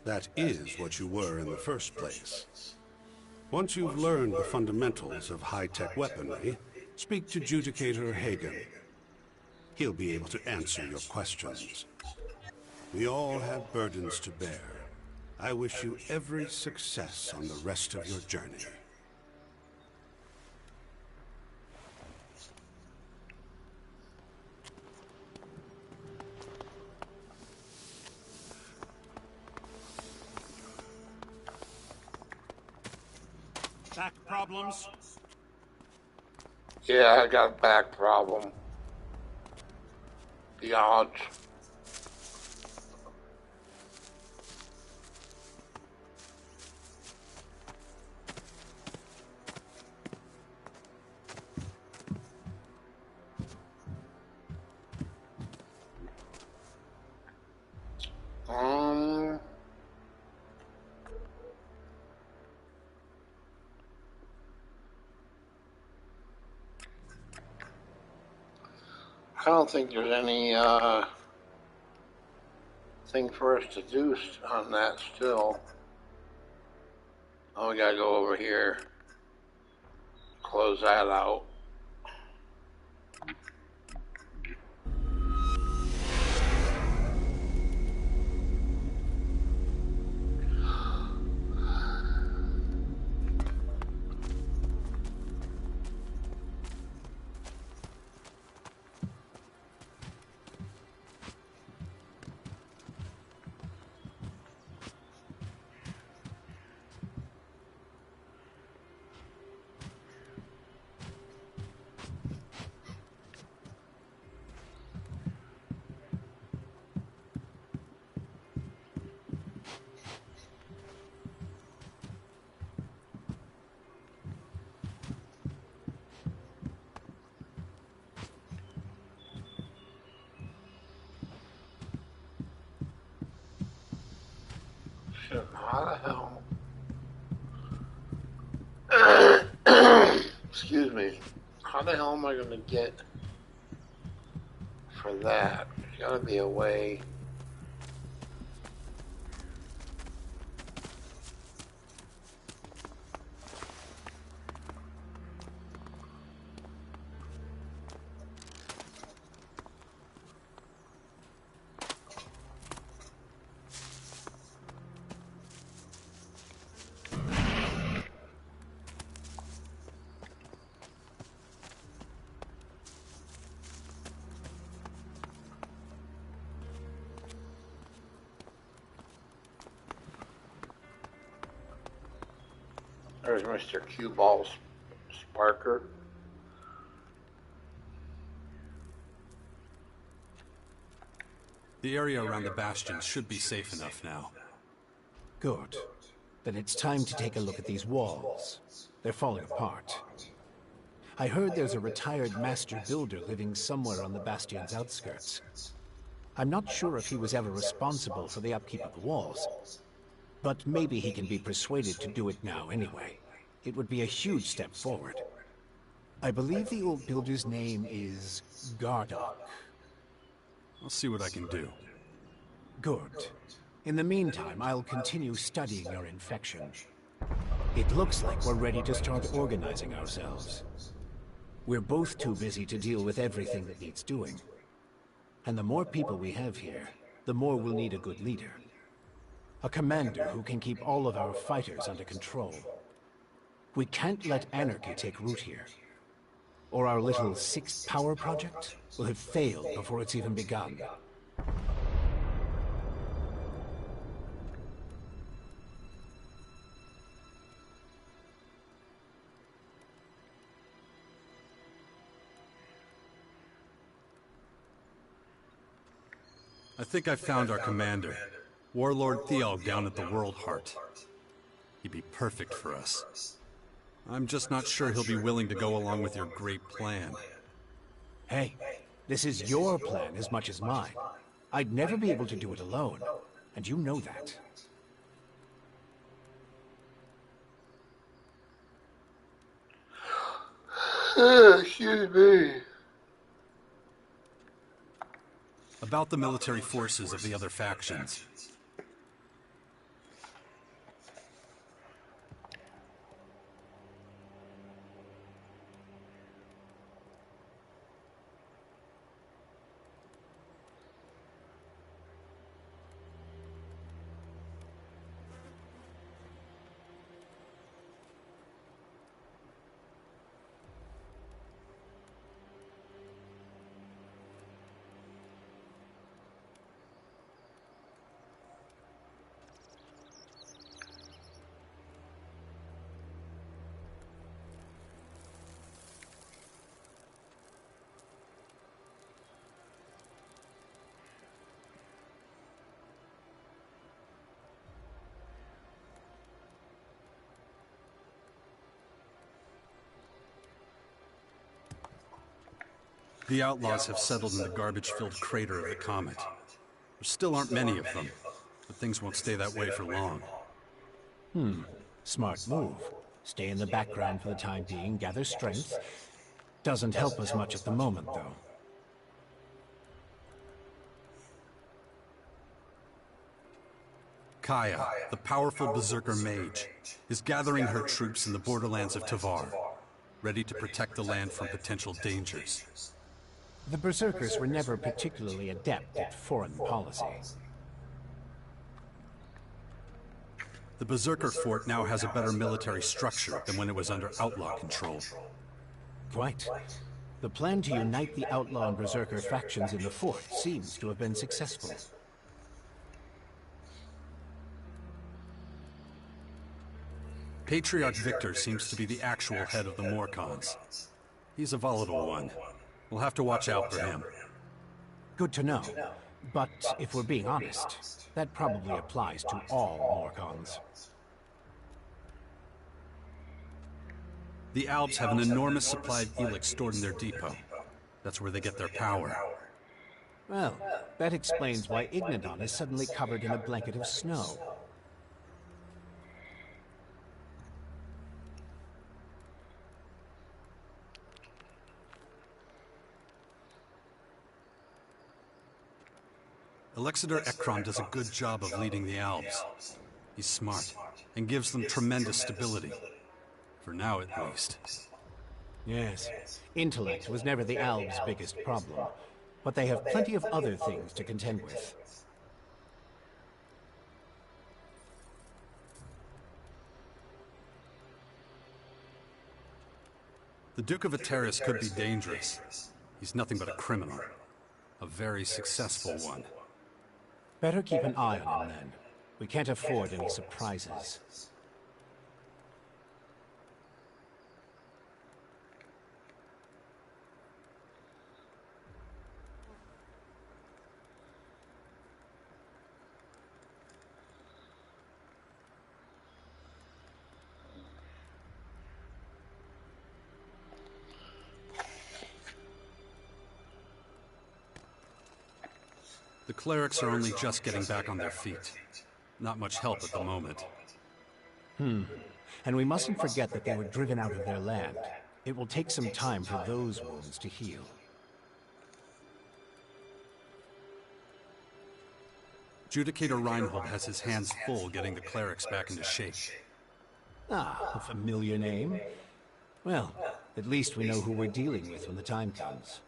That is what you were in the first place. Once you've learned the fundamentals of high-tech weaponry, speak to Judicator Hagen. He'll be able to answer your questions. We all have burdens to bear. I wish you every success on the rest of your journey. Back problems? Yeah, I got a back problem. Ouch. I don't think there's any thing for us to do on that still. Oh, we gotta go over here. Close that out. How the hell? Excuse me. How the hell am I gonna get for that? There's gotta be a way. There's Mr. Cue Ball Sparker. The area around the bastions should be safe enough now. Good. Then it's time to take a look at these walls. They're falling apart. I heard there's a retired master builder living somewhere on the bastion's outskirts. I'm not sure if he was ever responsible for the upkeep of the walls, but maybe he can be persuaded to do it now anyway. It would be a huge step forward. I believe the old builder's name is Gardock. I'll see what I can do. Good. In the meantime, I'll continue studying your infection. It looks like we're ready to start organizing ourselves. We're both too busy to deal with everything that needs doing. And the more people we have here, the more we'll need a good leader. A commander who can keep all of our fighters under control. We can't let anarchy take root here. Or our little sixth power project will have failed before it's even begun. I think I found our commander, Warlord Thealg down at the World Heart. He'd be perfect for us. I'm just not sure he'll be willing to go along with your great plan. Hey, this is your plan as much as mine. I'd never be able to do it alone, and you know that. Excuse me. About the military forces of the other factions. The outlaws have settled in the garbage-filled crater of the comet. There still aren't many of them, but things won't stay that way for long. Smart move. Stay in the background for the time being, gather strength. Doesn't help us much at the moment, though. Kaya, the powerful Berserker mage, is gathering her troops in the borderlands of Tavar, ready to protect the land from potential dangers. The Berserkers were never particularly adept at foreign policy. The Berserker fort now has a better military structure than when it was under outlaw control. Quite. The plan to unite the outlaw and Berserker factions in the fort seems to have been successful. Patriarch Victor seems to be the actual head of the Morcons. He's a volatile one. We'll have to watch out for him. Good to know. But if we're being honest, that probably applies to all Morcons. The Alps have an enormous supply of Elex stored in their depot. That's where they get their power. Well, that explains why Ignadon is suddenly covered in a blanket of snow. Alexander Ekron does a good job of leading the Alps. He's smart, and gives them tremendous stability. For now, at least. Yes. Intellect was never the Alps' biggest problem, but they have plenty of other things to contend with. The Duke of Ateris could be dangerous. He's nothing but a criminal. A very successful one. Better keep an eye on him, then. We can't afford any surprises. The clerics are only just getting back on their feet. Not much help at the moment. And we mustn't forget that they were driven out of their land. It will take some time for those wounds to heal. Judicator Reinhold has his hands full getting the clerics back into shape. Ah, a familiar name. Well, at least we know who we're dealing with when the time comes.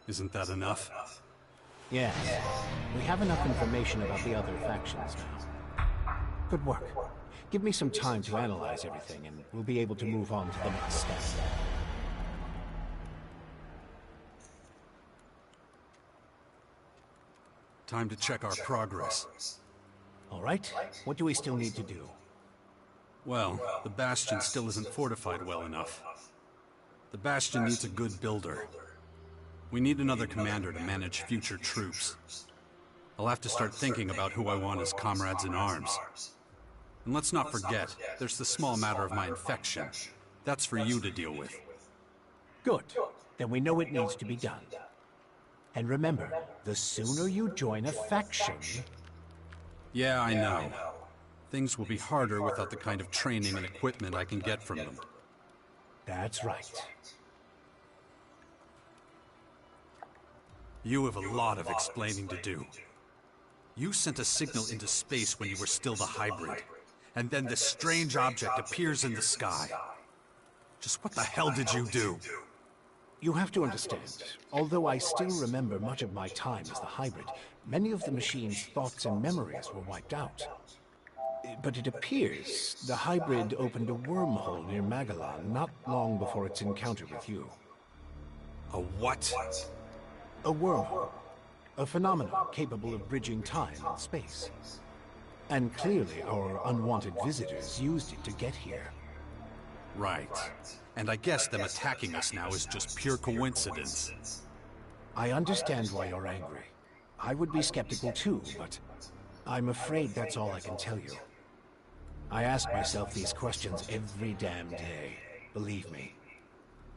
Isn't that enough? Yes. We have enough information about the other factions now. Good work. Give me some time to analyze everything, and we'll be able to move on to the next step. Time to check our progress. All right. What do we still need to do? Well, the Bastion still isn't fortified well enough. The Bastion needs a good builder. We need another commander to manage future troops. I'll have to start thinking about who I want as comrades in arms. And let's not forget, there's the small matter of my infection. That's for you to deal with. Good. Then we know it needs to be done. And remember, the sooner you join a faction... Yeah, I know. Things will be harder without the kind of training and equipment I can get from them. That's right. You have a lot of explaining to do. You sent a signal into space when you were still the hybrid, and then this strange object appears in the sky. Just what the hell did you do? You have to understand, although I still remember much of my time as the hybrid, many of the machine's thoughts and memories were wiped out. But it appears the hybrid opened a wormhole near Magellan not long before its encounter with you. A what? A wormhole. A phenomenon capable of bridging time and space. And clearly our unwanted visitors used it to get here. Right. And I guess them attacking us now is just pure coincidence. I understand why you're angry. I would be skeptical too, but I'm afraid that's all I can tell you. I ask myself these questions every damn day, believe me.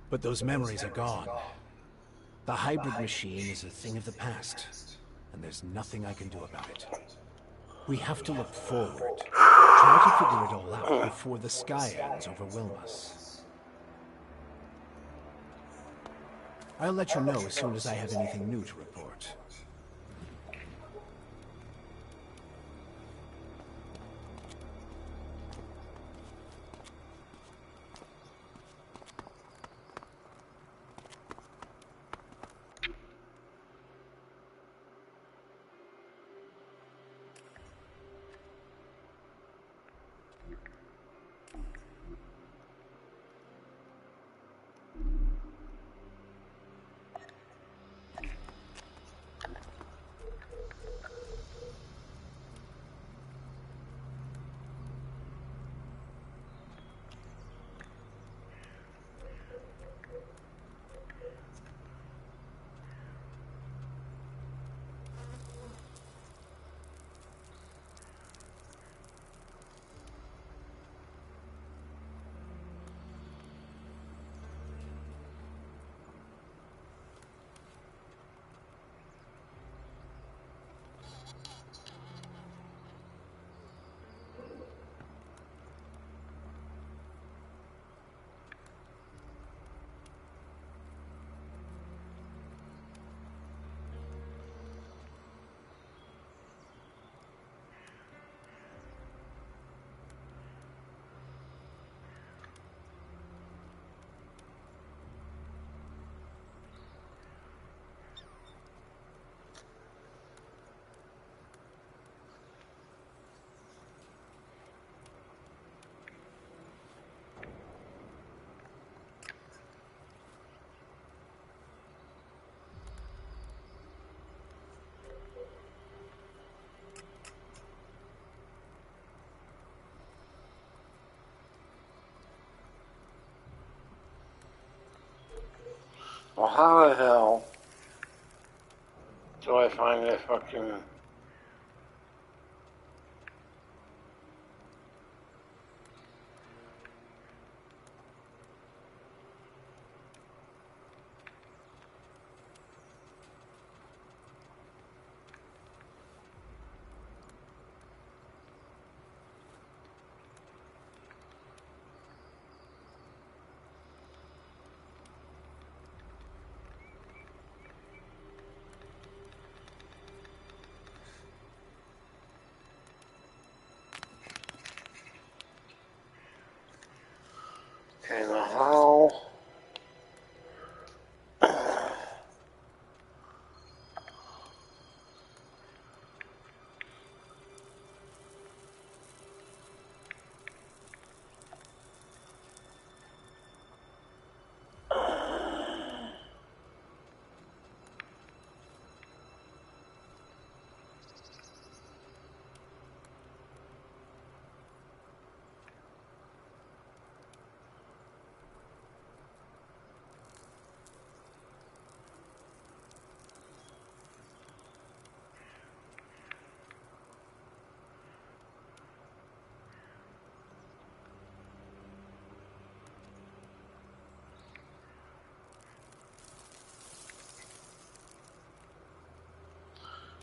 But those memories are gone. The hybrid machine is a thing of the past, and there's nothing I can do about it. We have to look forward, try to figure it all out before the Skyans overwhelm us. I'll let you know as soon as I have anything new to report. Well, how the hell do I find that fucking... Okay, now how...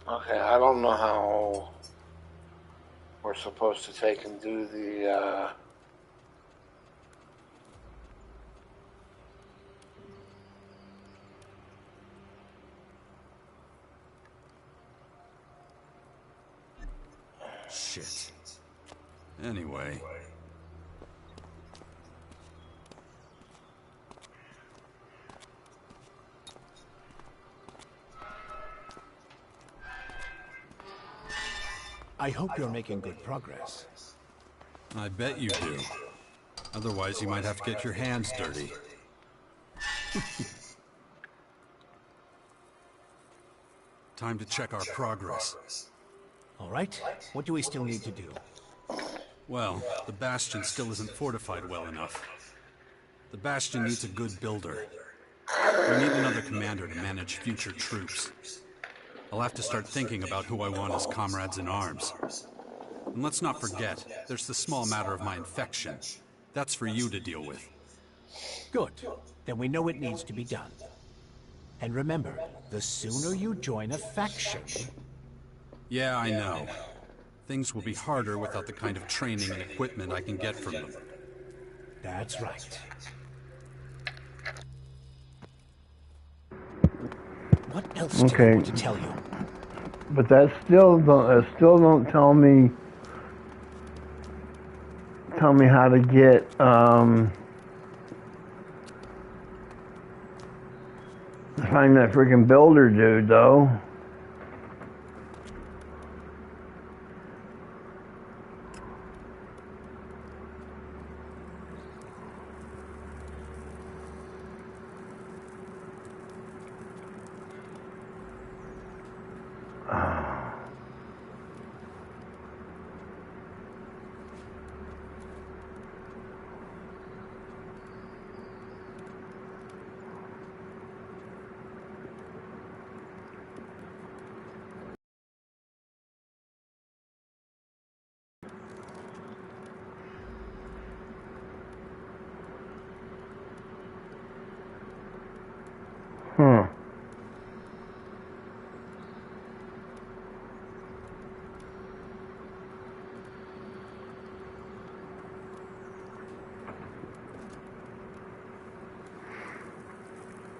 Okay, I don't know how we're supposed to take and do the, Shit. Anyway. I hope you're making good progress. I bet you do. Otherwise, you might have to get your hands dirty. Time to check our progress. All right, what do we still need to do? Well, the Bastion still isn't fortified well enough. The Bastion needs a good builder. We need another commander to manage future troops. I'll have to start thinking about who I want as comrades in arms. And let's not forget, there's the small matter of my infection. That's for you to deal with. Good. Then we know it needs to be done. And remember, the sooner you join a faction... Yeah, I know. Things will be harder without the kind of training and equipment I can get from them. That's right. What else do I want to tell you? But that still don't tell me how to get find that freaking builder dude though.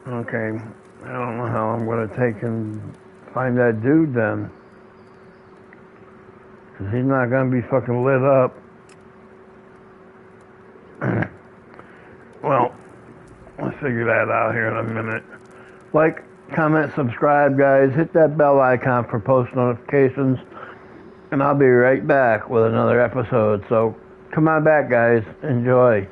Okay, I don't know how I'm going to take and find that dude then. Because he's not going to be fucking lit up. Well, we'll figure that out here in a minute. Like, comment, subscribe, guys. Hit that bell icon for post notifications. And I'll be right back with another episode. So, come on back, guys. Enjoy.